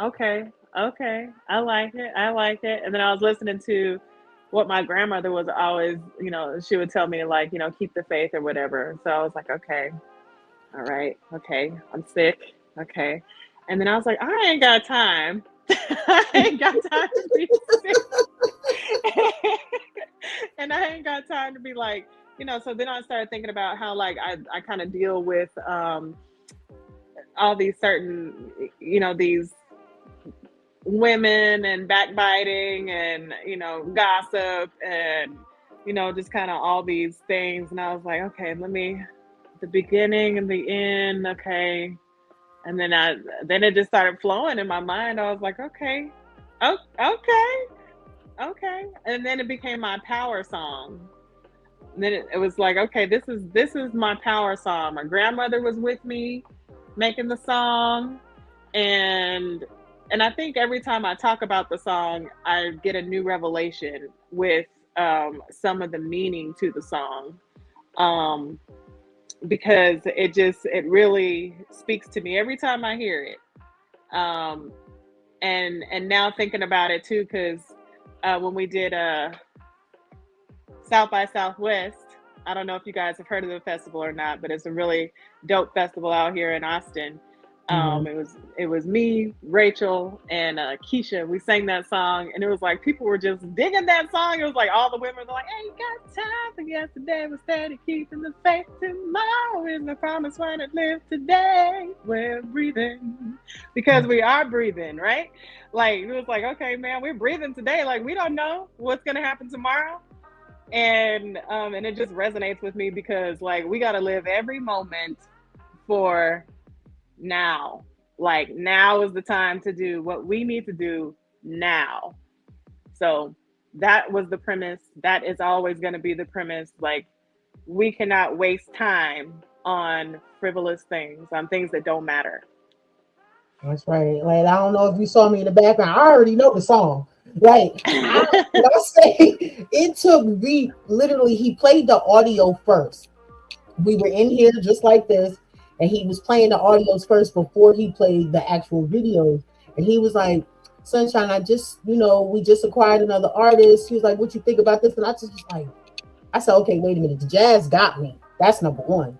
[SPEAKER 4] okay, I like it. And then I was listening to what my grandmother was always, you know, she would tell me to, like, you know, keep the faith or whatever. So I was like, okay, all right, okay, I'm sick, okay. And then I was like, I ain't got time. I ain't got time to be sick. And I ain't got time to be like, you know, so then I started thinking about how, like, I kind of deal with all these certain, you know, these women and backbiting and, you know, gossip and, you know, just kind of all these things. And I was like, okay, the beginning and the end, okay. And then it just started flowing in my mind. I was like, okay. And then it became my power song. And then it was like, okay, this is my power song. My grandmother was with me making the song, and I think every time I talk about the song, I get a new revelation with some of the meaning to the song, because it really speaks to me every time I hear it. And now thinking about it too, because when we did South by Southwest, I don't know if you guys have heard of the festival or not, but it's a really dope festival out here in Austin. It was me, Rachel, and Keisha. We sang that song, and it was like people were just digging that song. It was like all the women were like, "Ain't got time for yesterday, we're steady keeping the faith. Tomorrow is the promise when it lives today. We're breathing because we are breathing, right? Like it was like, okay, man, we're breathing today. Like we don't know what's gonna happen tomorrow." And it just resonates with me because, like, we got to live every moment for now. Like, now is the time to do what we need to do now. So that was the premise. That is always going to be the premise. Like, we cannot waste time on frivolous things, on things that don't matter.
[SPEAKER 1] That's right. Like, I don't know if you saw me in the background. I already know the song. Like, I say it took me literally, he played the audio first. We were in here just like this, and he was playing the audios first before he played the actual videos. And he was like, Sunshine, we just acquired another artist. He was like, what you think about this? And I just was like, I said, okay, wait a minute. The jazz got me. That's number one.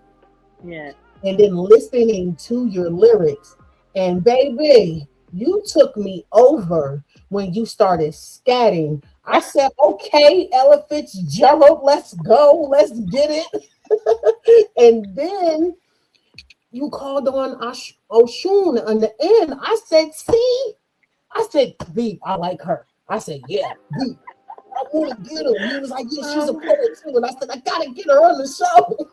[SPEAKER 4] Yeah. And
[SPEAKER 1] then listening to your lyrics, and baby, you took me over when you started scatting. I said, okay, Ella Fitzgerald, let's go. Let's get it. And then you called on Oshun on the end. I said, see? I said, V, I like her. I said, yeah, V, I want to get her. He was like, yeah, she's a poet too. And I said, I got to get her on the show.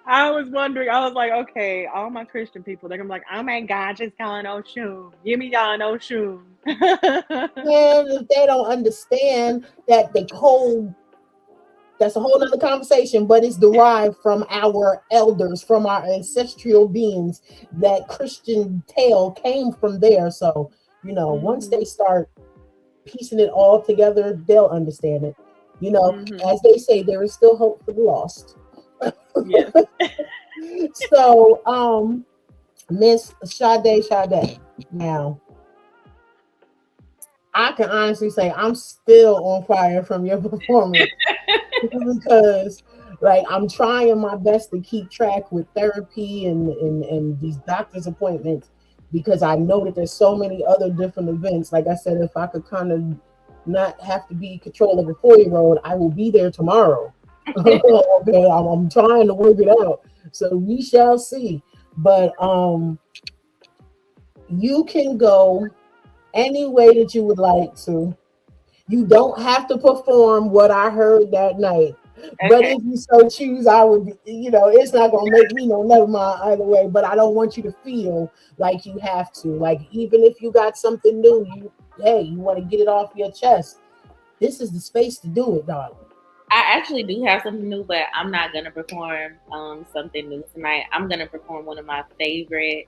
[SPEAKER 4] I was wondering, I was like, okay, all my Christian people, they're gonna be like, oh my God, just calling Oshun. Give me y'all an Oshun.
[SPEAKER 1] And if they don't understand that the code, that's a whole other conversation, but it's derived from our elders, from our ancestral beings. That Christian tale came from there. So, once they start piecing it all together, they'll understand it. As they say, there is still hope for the lost.
[SPEAKER 4] Yes.
[SPEAKER 1] So, Miss Sade. Now, I can honestly say I'm still on fire from your performance because, like, I'm trying my best to keep track with therapy and these doctor's appointments because I know that there's so many other different events. Like I said, if I could kind of not have to be in control of a 4-year-old, I will be there tomorrow. Okay, I'm trying to work it out, so we shall see. But you can go any way that you would like to. You don't have to perform what I heard that night. Okay. But if you so choose, I would, it's not going to make me never mind either way. But I don't want you to feel like you have to. Like, even if you got something new, you want to get it off your chest. This is the space to do it, darling.
[SPEAKER 3] I actually do have something new, but I'm not going to perform something new tonight. I'm going to perform one of my favorite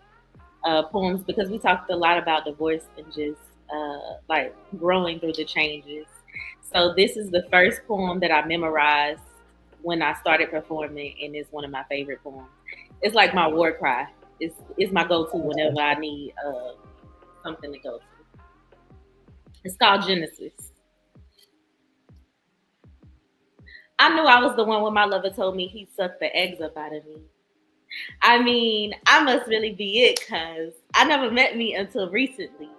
[SPEAKER 3] poems because we talked a lot about divorce and just like growing through the changes. So this is the first poem that I memorized when I started performing, and it's one of my favorite poems. It's like my war cry. It's my go-to whenever I need something to go to. It's called Genesis. I knew I was the one when my lover told me he sucked the eggs up out of me. I mean, I must really be it because I never met me until recently.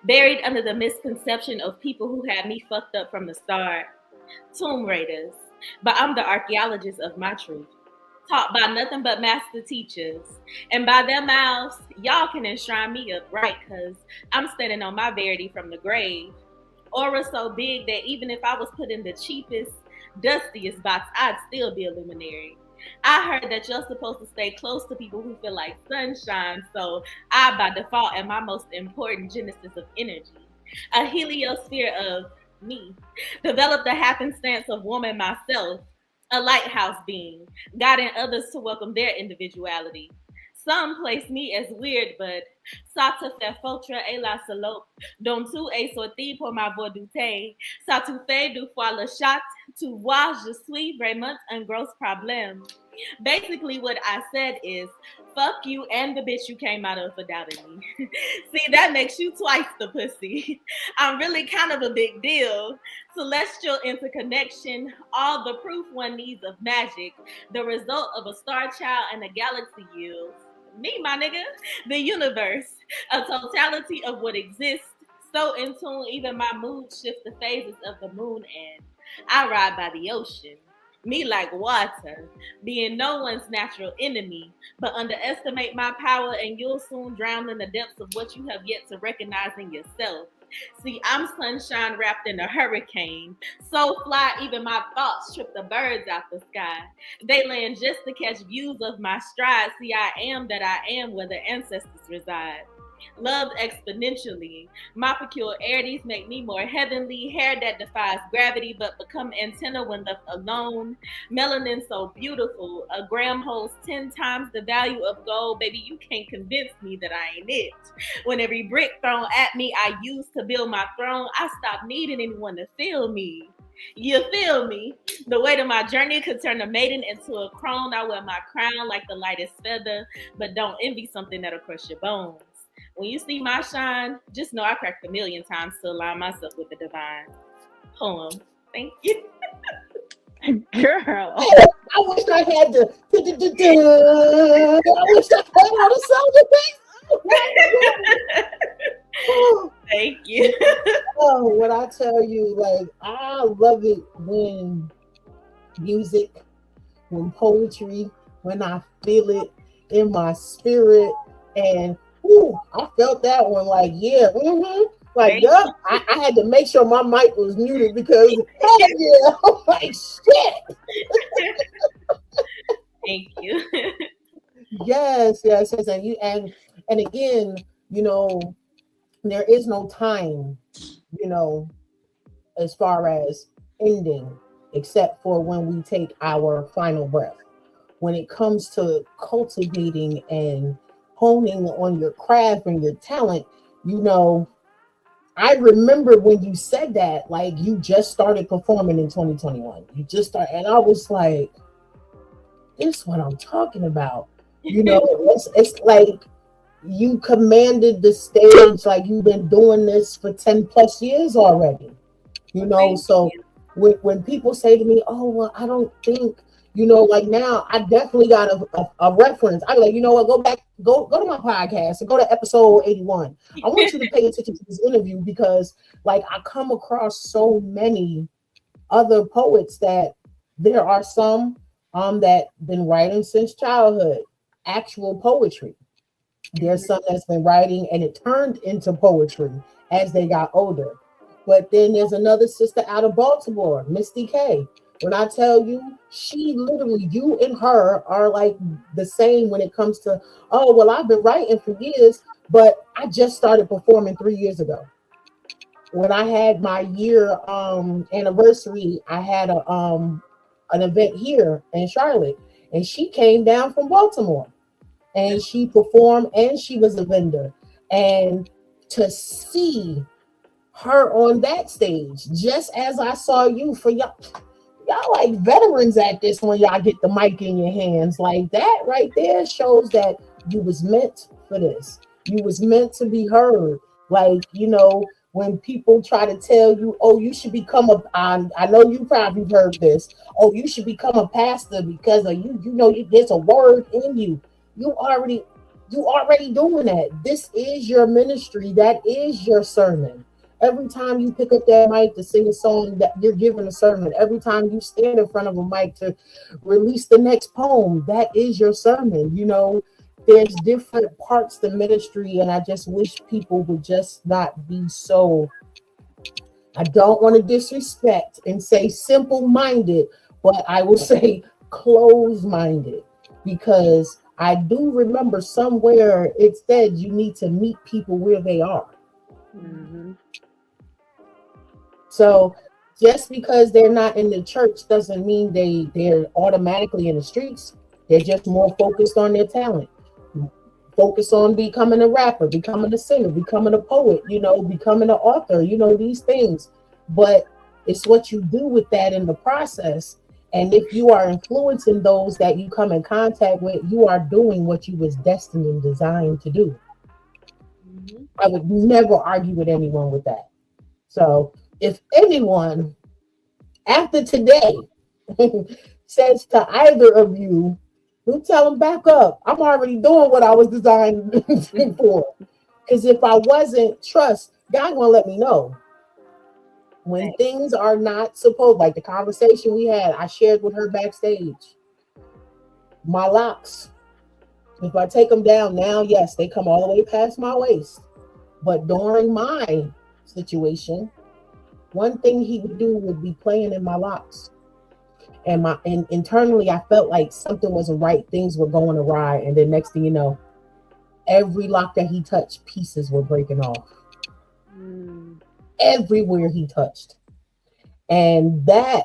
[SPEAKER 3] Buried under the misconception of people who had me fucked up from the start. Tomb Raiders. But I'm the archaeologist of my truth. Taught by nothing but master teachers. And by their mouths, y'all can enshrine me up right because I'm standing on my verity from the grave. Aura so big that even if I was put in the cheapest, dustiest box, I'd still be a luminary. I heard that you're supposed to stay close to people who feel like sunshine, so I by default am my most important genesis of energy. A heliosphere of me. Developed the happenstance of woman myself. A lighthouse being, guiding others to welcome their individuality. Some place me as weird, but ça te fait foutre et la salope, dont tu es sorti pour ma douter. Ça te fait 2 fois le chat, tu vois, je suis vraiment un gros problème. Basically, what I said is, fuck you and the bitch you came out of for doubting me. See, that makes you twice the pussy. I'm really kind of a big deal. Celestial interconnection, all the proof one needs of magic, the result of a star child and a galaxy yields. Me, my nigga, the universe, a totality of what exists, so in tune, even my mood shift the phases of the moon, and I ride by the ocean. Me like water, being no one's natural enemy, but underestimate my power and you'll soon drown in the depths of what you have yet to recognize in yourself. See, I'm sunshine wrapped in a hurricane. So fly, even my thoughts trip the birds out the sky. They land just to catch views of my stride. See, I am that I am where the ancestors reside. Loved exponentially. My peculiarities make me more heavenly. Hair that defies gravity but become antenna when left alone. Melanin so beautiful. A gram holds 10 times the value of gold. Baby, you can't convince me that I ain't it. When every brick thrown at me I used to build my throne, I stopped needing anyone to feel me. You feel me? The weight of my journey could turn a maiden into a crone. I wear my crown like the lightest feather, but don't envy something that'll crush your bones. When you see my shine, just know I cracked 1,000,000 times to align myself with the divine. Poem. Thank you.
[SPEAKER 4] Girl.
[SPEAKER 1] I wish I had the. I wish I had all the sound effects.
[SPEAKER 3] Thank you.
[SPEAKER 1] Oh, what I tell you, like, I love it when music, when poetry when I feel it in my spirit. And whew, I felt that one like, yeah, like,
[SPEAKER 3] Thank
[SPEAKER 1] yup. I had to make sure my mic was muted because, hell yeah, I'm like, shit.
[SPEAKER 3] thank you.
[SPEAKER 1] Yes, yes, yes. And again, you know, there is no time, you know, as far as ending, except for when we take our final breath. When it comes to cultivating and honing on your craft and your talent, you know, I remember when you said that, like you just started performing in 2021. You just started, and I was like, this is what I'm talking about. You know, it's like you commanded the stage like you've been doing this for 10 plus years already. You know,
[SPEAKER 3] Thank
[SPEAKER 1] so
[SPEAKER 3] you.
[SPEAKER 1] when people say to me, oh, well, I don't think, you know, like now I definitely got a reference. I be like, you know what, go to my podcast and go to episode 81. I want you to pay attention to this interview because like I come across so many other poets that there are some that been writing since childhood, actual poetry. There's some that's been writing and it turned into poetry as they got older. But then there's another sister out of Baltimore, Misty K. When I tell you, she literally, you and her are like the same when it comes to, oh, well, I've been writing for years, but I just started performing 3 years ago. When I had my year anniversary, I had an event here in Charlotte, and she came down from Baltimore and she performed and she was a vendor. And to see her on that stage, just as I saw you for y'all like veterans at this when y'all get the mic in your hands. Like that right there shows that you was meant for this. You was meant to be heard. Like, you know, when people try to tell you, oh, you should become I know you probably heard this. Oh, you should become a pastor because of you know, there's a word in you. You already doing that. This is your ministry. That is your sermon. Every time you pick up that mic to sing a song, that you're giving a sermon. Every time you stand in front of a mic to release the next poem, that is your sermon. You know, there's different parts to ministry, and I just wish people would just not be so, I don't want to disrespect and say simple minded, but I will say closed minded because I do remember somewhere it said you need to meet people where they are.
[SPEAKER 4] Mm-hmm.
[SPEAKER 1] So just because they're not in the church doesn't mean they're automatically in the streets. They're just more focused on their talent. Focus on becoming a rapper, becoming a singer, becoming a poet, you know, becoming an author, you know, these things. But it's what you do with that in the process. And if you are influencing those that you come in contact with, you are doing what you was destined and designed to do.
[SPEAKER 3] Mhm.
[SPEAKER 1] I would never argue with anyone with that. So if anyone after today says to either of you, you tell them back up. I'm already doing what I was designed for. Because if I wasn't, trust, God gonna let me know. When
[SPEAKER 3] Thank
[SPEAKER 1] things are not supposed, like the conversation we had, I shared with her backstage. My locks, if I take them down now, yes, they come all the way past my waist. But during my situation, one thing he would do would be playing in my locks. And internally I felt like something wasn't right, things were going awry, and then next thing you know, every lock that he touched, pieces were breaking off.
[SPEAKER 4] Mm.
[SPEAKER 1] Everywhere he touched. And that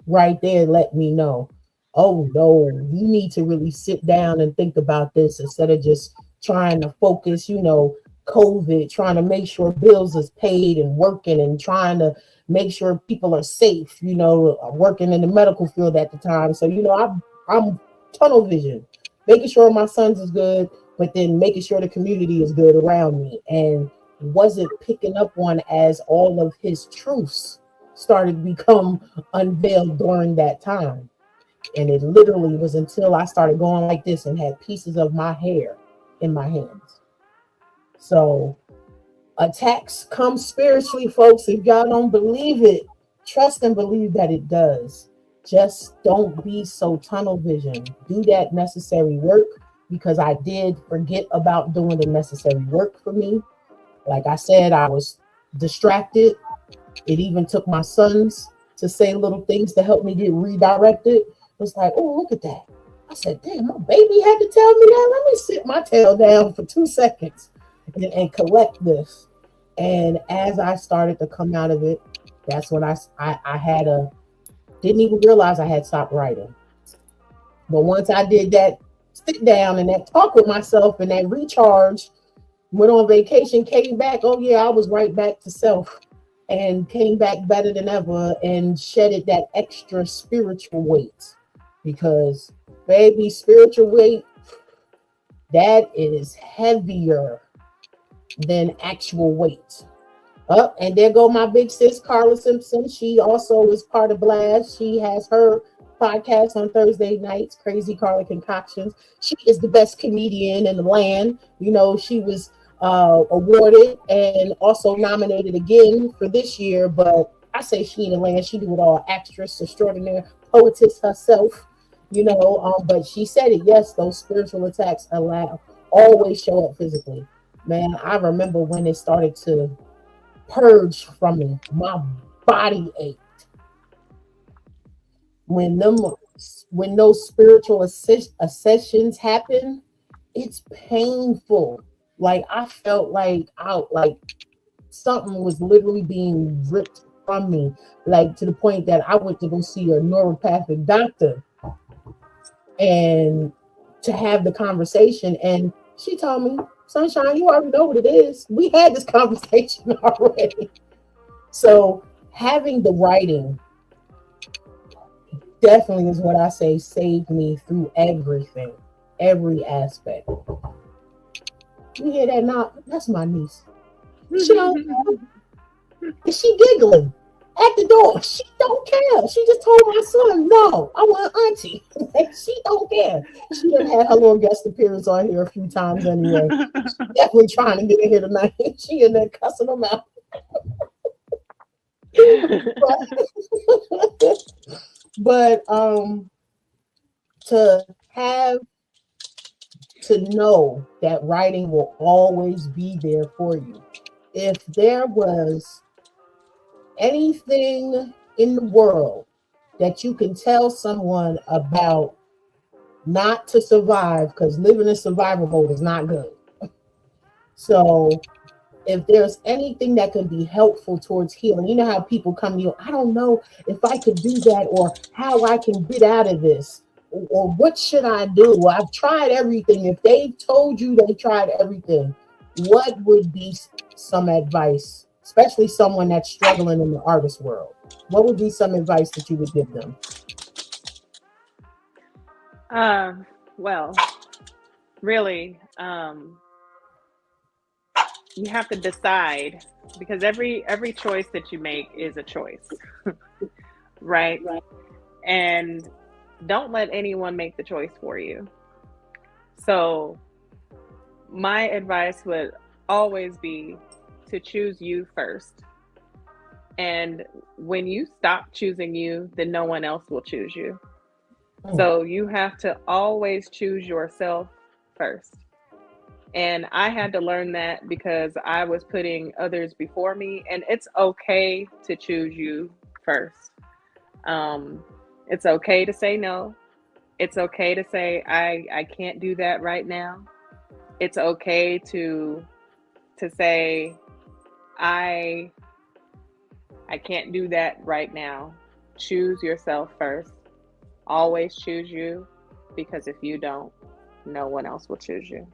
[SPEAKER 1] right there let me know, oh no, you need to really sit down and think about this instead of just trying to focus, you know, COVID, trying to make sure bills is paid and working and trying to make sure people are safe, you know, working in the medical field at the time. So, you know, I'm tunnel vision, making sure my sons is good, but then making sure the community is good around me, and wasn't picking up on as all of his truths started to become unveiled during that time. And it literally was until I started going like this and had pieces of my hair in my hands. So attacks come spiritually, folks. If y'all don't believe it, trust and believe that it does. just don't be so tunnel vision. Do that necessary work, because I did forget about doing the necessary work for me. Like I said, I was distracted. It even took my sons to say little things to help me get redirected. It was like, oh, look at that. I said, damn, my baby had to tell me that. Let me sit my tail down for 2 seconds and collect this. And as I started to come out of it, that's when I had didn't even realize I had stopped writing. But once I did that sit down and that talk with myself and that recharge, went on vacation, came back, oh yeah, I was right back to self and came back better than ever and shedded that extra spiritual weight. Because baby, spiritual weight, that is heavier than actual weight. Oh, and there go my big sis, Carla Simpson. She also is part of Blast. She has her podcast on Thursday nights, Crazy Carla Concoctions. She is the best comedian in the land. You know, she was awarded and also nominated again for this year. But I say she in the land. She do it all. Actress, extraordinaire, poetess herself. You know, but she said it. Yes, those spiritual attacks always show up physically. Man, I remember when it started to purge from me. My body ached. When those spiritual accessions happen, it's painful. Like I felt like something was literally being ripped from me. Like to the point that I went to go see a neuropathic doctor and to have the conversation. And she told me, Sunshine, you already know what it is. We had this conversation already. So having the writing definitely is what I say saved me through everything, every aspect. You hear that knock? That's my niece. She don't care. And she giggling at the door. She don't care. She just told my son, no, I want auntie. She don't care. She done had her little guest appearance on here a few times anyway. She's definitely trying to get in here tonight. She in there cussing them out. but to have to know that writing will always be there for you. If there was anything in the world that you can tell someone about not to survive, because living in survival mode is not good. So if there's anything that can be helpful towards healing, you know how people come to you, I don't know if I could do that or how I can get out of this or what should I do? Well, I've tried everything. If they've told you they tried everything, what would be some advice, especially someone that's struggling in the artist world? What would be some advice that you would give them?
[SPEAKER 4] Well, really, you have to decide, because every choice that you make is a choice, right? And don't let anyone make the choice for you. So my advice would always be to choose you first. And when you stop choosing you, then no one else will choose you. So you have to always choose yourself first. And I had to learn that because I was putting others before me, and it's okay to choose you first. It's okay to say no. It's okay to say, I can't do that right now. It's okay to say, I can't do that right now. Choose yourself first. Always choose you, because if you don't, no one else will choose you.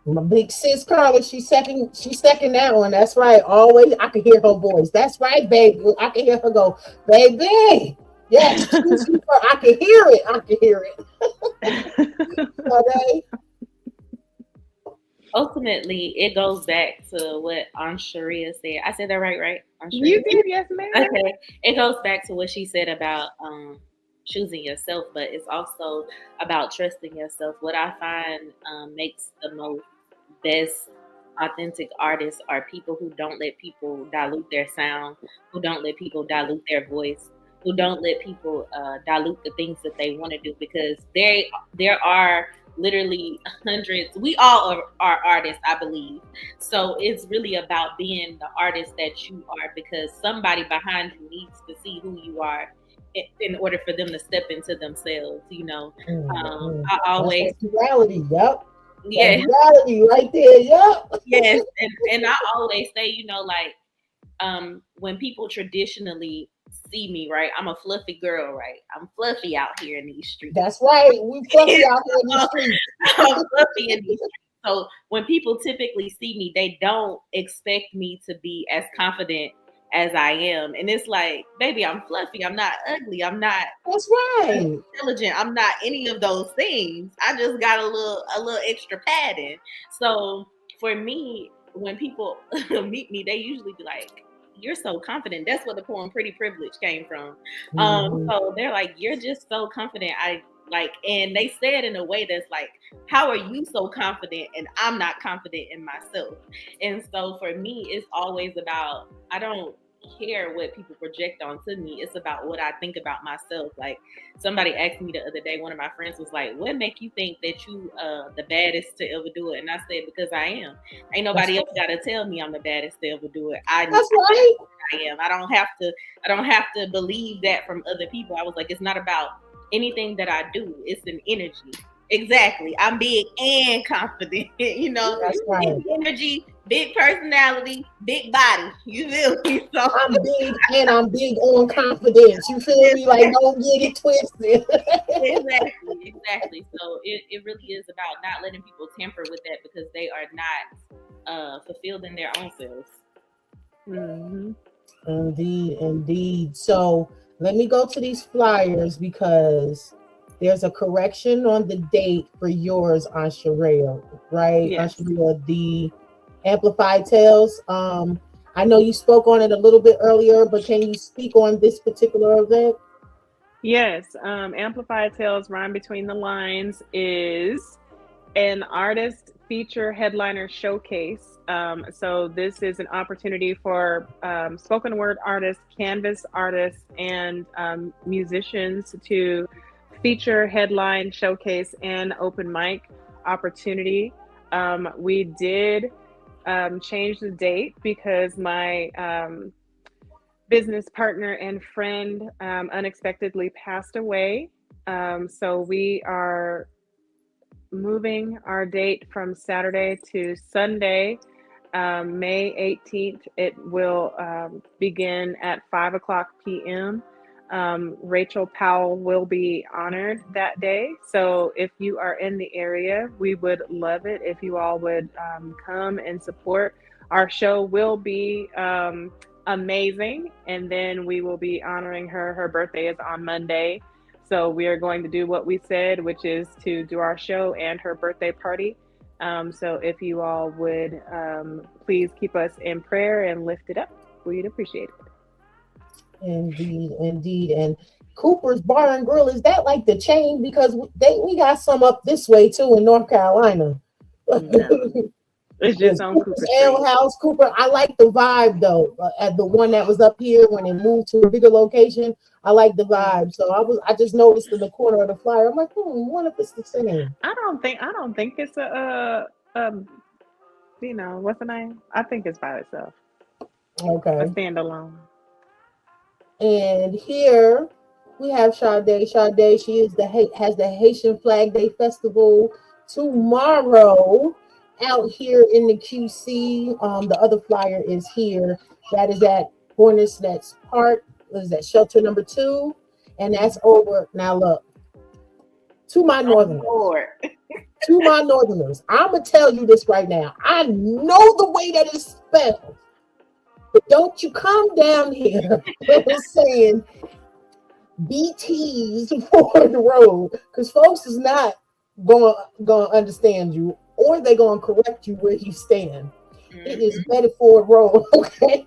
[SPEAKER 1] My big sis Carla, she's second that one. That's right. Always I can hear her voice. That's right, baby. I can hear her go, baby. Yes, I can hear it. I can hear it. Okay.
[SPEAKER 3] Ultimately, it goes back to what Aunt Sharia said. I said that right? Aunt Sharia?
[SPEAKER 4] You did, yes, ma'am.
[SPEAKER 3] Okay. It goes back to what she said about choosing yourself, but it's also about trusting yourself. What I find makes the most best authentic artists are people who don't let people dilute their sound, who don't let people dilute their voice, who don't let people dilute the things that they want to do, because there are literally hundreds. We all are artists, I believe. So it's really about being the artist that you are, because somebody behind you needs to see who you are in order for them to step into themselves. I always
[SPEAKER 1] That's reality. Yep.
[SPEAKER 3] yeah.
[SPEAKER 1] Reality right there. Yep.
[SPEAKER 3] Yes, and I always say, when people traditionally see me, right, I'm a fluffy girl, right? I'm fluffy out here in these streets.
[SPEAKER 1] That's right. We fluffy out here in these streets.
[SPEAKER 3] I'm fluffy in these streets. So when people typically see me, they don't expect me to be as confident as I am. And it's like, baby, I'm fluffy. I'm not ugly. I'm not
[SPEAKER 1] That's right.
[SPEAKER 3] intelligent. I'm not any of those things. I just got a little extra padding. So for me, when people meet me, they usually be like, "You're so confident." That's what the poem "Pretty Privilege" came from. So they're like, "You're just so confident." And they say it in a way that's like, "How are you so confident and I'm not confident in myself?" And so for me, it's always about, I don't care what people project onto me. It's about what I think about myself. Like, somebody asked me the other day, one of my friends was like, "What make you think that you the baddest to ever do it?" And I said, "Because I am. Ain't nobody else gotta tell me I'm the baddest to ever do it.
[SPEAKER 1] That's right.
[SPEAKER 3] I am. I don't have to believe that from other people." I was like, it's not about anything that I do. It's an energy. Exactly. I'm big and confident.
[SPEAKER 1] That's right.
[SPEAKER 3] Big energy, big personality, big body. You feel me? So
[SPEAKER 1] I'm big and I'm big on confidence. You feel me? Like, don't get it twisted.
[SPEAKER 3] Exactly. So it really is about not letting people tamper with that, because they are not fulfilled in their own selves.
[SPEAKER 4] Mm-hmm.
[SPEAKER 1] Indeed. So let me go to these flyers, because there's a correction on the date for yours, Ansharia, right?
[SPEAKER 4] Yes.
[SPEAKER 1] Ansharia, the Amplified Tales. I know you spoke on it a little bit earlier, but can you speak on this particular event?
[SPEAKER 4] Yes. Amplified Tales Rhyme Between the Lines is an artist feature headliner showcase. So this is an opportunity for spoken word artists, canvas artists, and musicians to feature, headline, showcase, and open mic opportunity. We did change the date because my business partner and friend unexpectedly passed away. So we are moving our date from Saturday to Sunday, May 18th. It will begin at 5:00 p.m. Rachel Powell will be honored that day. So if you are in the area, we would love it if you all would come and support. Our show will be amazing, and then we will be honoring her. Her birthday is on Monday. So we are going to do what we said, which is to do our show and her birthday party. So if you all would please keep us in prayer and lift it up, we'd appreciate it.
[SPEAKER 1] Indeed. And Cooper's Bar and Grill, is that like the chain? Because we got some up this way too in North Carolina.
[SPEAKER 4] No. It's just on Cooper Street.
[SPEAKER 1] Ale House, Cooper. I like the vibe though. At the one that was up here when it moved to a bigger location, I like the vibe. So I just noticed in the corner of the flyer. I'm like, wonder if it's the same.
[SPEAKER 4] I don't think it's a what's the name? I think it's by itself.
[SPEAKER 1] Okay.
[SPEAKER 4] A standalone.
[SPEAKER 1] And here we have Sade. Sade, she is has the Haitian Flag Day Festival tomorrow out here in the QC. The other flyer is here. That is at Hornets Park. What is that? Shelter number 2, and that's over. Now look, to my northerners. To my northerners, I'm gonna tell you this right now. I know the way that it's spelled. But don't you come down here saying BTs for the road, because folks is not gonna understand you, or they're gonna correct you where you stand. It is Bedford Road, okay?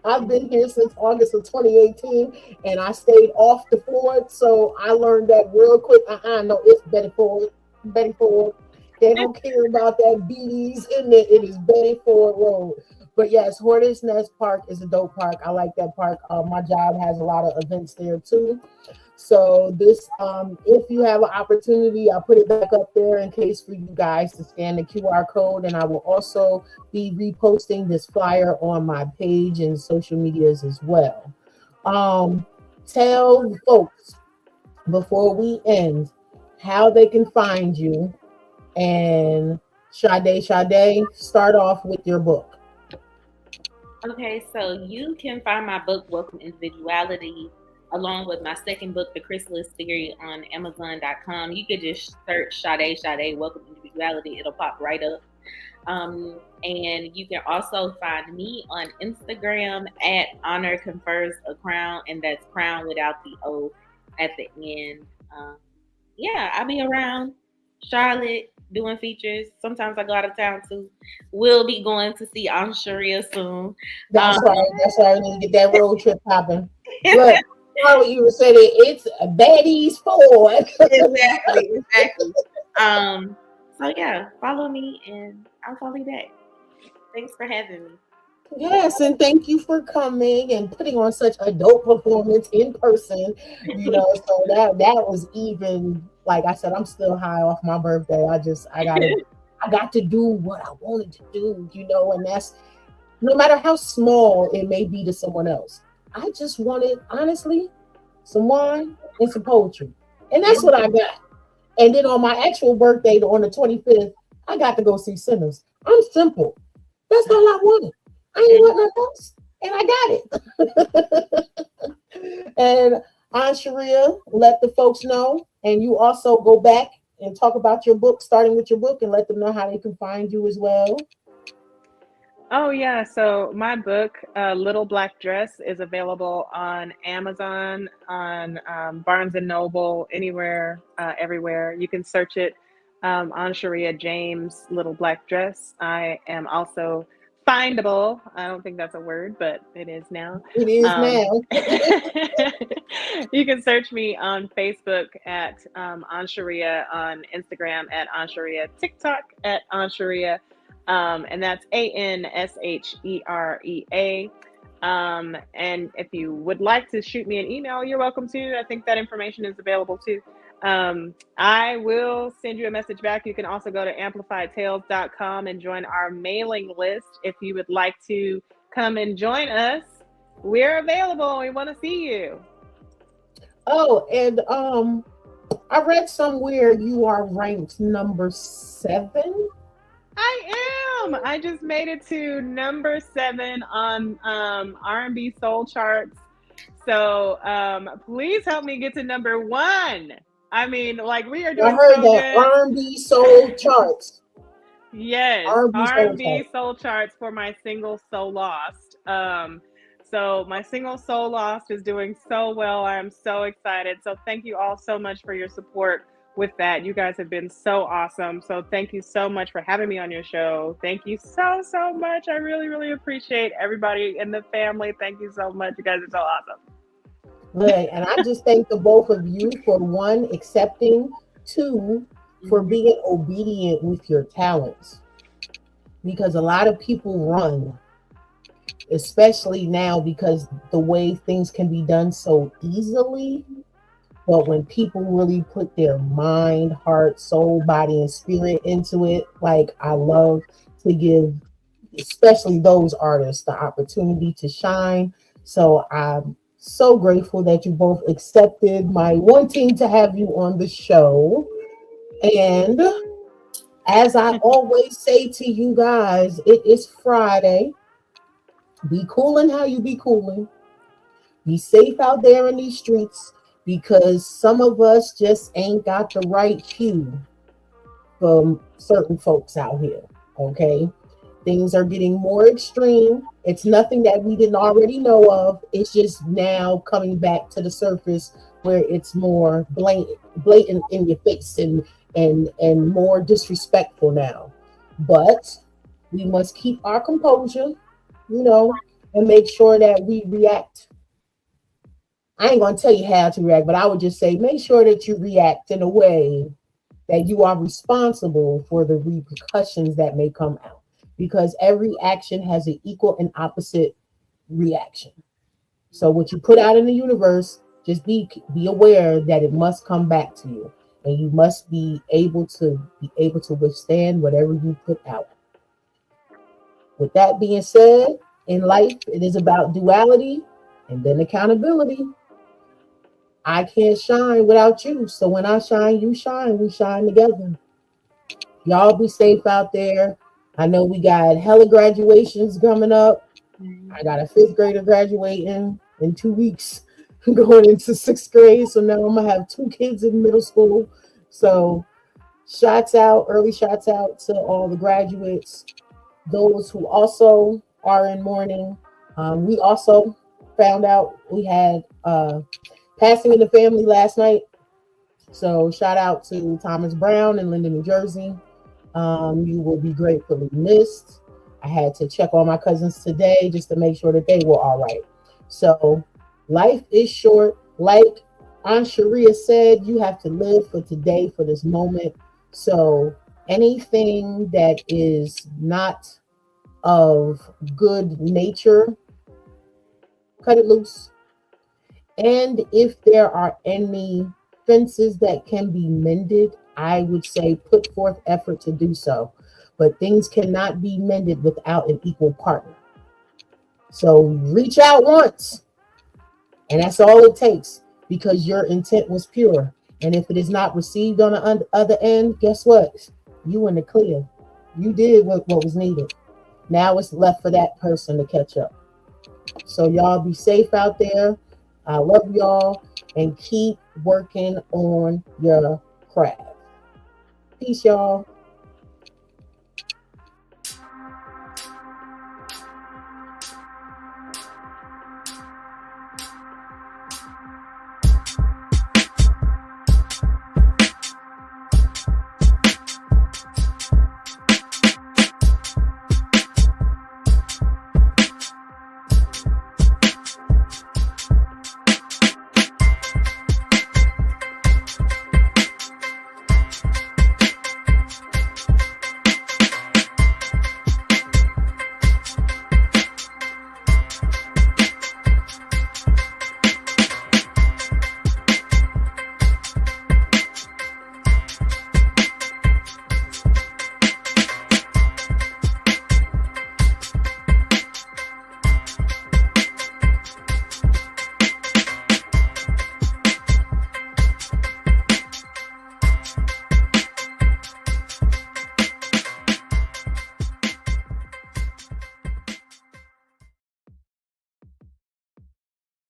[SPEAKER 1] I've been here since August of 2018, and I stayed off the Ford, so I learned that real quick. No, it's Bedford. They don't care about that BDs in there. It is Bedford Road. But yes, Hornets Nest Park is a dope park. I like that park. My job has a lot of events there too. So this, if you have an opportunity, I'll put it back up there in case for you guys to scan the QR code, and I will also be reposting this flyer on my page and social medias as well. Tell folks before we end how they can find you, and Sade, start off with your book.
[SPEAKER 3] Okay, so you can find my book, Welcome Individuality, along with my second book, The Chrysalis Theory, on Amazon.com. You could just search Sade, Welcome Individuality. It'll pop right up. And you can also find me on Instagram at Honor Confers a Crown, and that's crown without the O at the end. Yeah, I'll be around Charlotte doing features. Sometimes I go out of town too. We'll be going to see Aunt Sharia soon.
[SPEAKER 1] That's right. That's right. We need to get that road trip popping. Look, Charlotte, you were saying it's a baddies for.
[SPEAKER 3] Exactly. So yeah, follow me and I'll follow you back. Thanks for having me.
[SPEAKER 1] Yes, and thank you for coming and putting on such a dope performance in person. So that was even, like I said, I'm still high off my birthday. I got to do what I wanted to do, and that's no matter how small it may be to someone else. I just wanted, honestly, some wine and some poetry. And that's what I got. And then on my actual birthday, on the 25th, I got to go see Sinners. I'm simple. That's all I wanted. I ain't want nothing else. And I got it. And Aunt Sharia, let the folks know. And you also go back and talk about your book, starting with your book, and let them know how they can find you as well.
[SPEAKER 4] Oh, yeah. So my book, Little Black Dress, is available on Amazon, on Barnes & Noble, anywhere, everywhere. You can search it on Sharia James, Little Black Dress. I am also findable. I don't think that's a word, but it is now.
[SPEAKER 1] It is now.
[SPEAKER 4] You can search me on Facebook at Ansharia, on Instagram at Ansharia, TikTok at Ansharia, and that's ANSHEREA. And if you would like to shoot me an email, you're welcome to. I think that information is available too. I will send you a message back. You can also go to amplifiedtales.com and join our mailing list if you would like to come and join us. We're available. We want to see you.
[SPEAKER 1] Oh, and I read somewhere you are ranked number 7.
[SPEAKER 4] I am. I just made it to number 7 on R&B soul charts. So please help me get to number 1. I mean, like, we are doing.
[SPEAKER 1] I heard that R&B soul charts.
[SPEAKER 4] Yes, R&B soul charts for my single "So Lost." So my single "So Lost" is doing so well. I am so excited. So thank you all so much for your support with that. You guys have been so awesome. So thank you so much for having me on your show. Thank you so much. I really, really appreciate everybody in the family. Thank you so much. You guys are so awesome.
[SPEAKER 1] Right. And I just thank the both of you for 1, accepting, 2, for being obedient with your talents. Because a lot of people run, especially now, because the way things can be done so easily. But when people really put their mind, heart, soul, body, and spirit into it, like, I love to give, especially those artists, the opportunity to shine. So I'm so grateful that you both accepted my wanting to have you on the show. And as I always say to you guys, it is Friday. Be coolin' how you be coolin'. Be safe out there in these streets, because some of us just ain't got the right cue from certain folks out here. Okay? Things are getting more extreme. It's nothing that we didn't already know of. It's just now coming back to the surface, where it's more blatant in your face and more disrespectful now. But we must keep our composure, and make sure that we react. I ain't going to tell you how to react, but I would just say make sure that you react in a way that you are responsible for the repercussions that may come out. because every action has an equal and opposite reaction. So what you put out in the universe, just be aware that it must come back to you, and you must be able to withstand whatever you put out. With that being said, in life, it is about duality and then accountability. I can't shine without you. So when I shine, you shine. We shine together. Y'all be safe out there. I know we got hella graduations coming up. I got a fifth grader graduating in 2 weeks, going into sixth grade. So now I'm gonna have two kids in middle school. So early shots out to all the graduates, those who also are in mourning. We also found out we had passing in the family last night. So shout out to Thomas Brown in Linden, New Jersey. You will be gratefully missed. I had to check on my cousins today just to make sure that they were all right. So life is short. Like Aunt Sharia said, you have to live for today, for this moment. So anything that is not of good nature, cut it loose. And if there are any fences that can be mended, I would say put forth effort to do so. But things cannot be mended without an equal partner. So reach out once, and that's all it takes, because your intent was pure. And if it is not received on the other end, guess what? You in the clear. You did what was needed. Now it's left for that person to catch up. So y'all be safe out there. I love y'all, and keep working on your craft. Peace, y'all.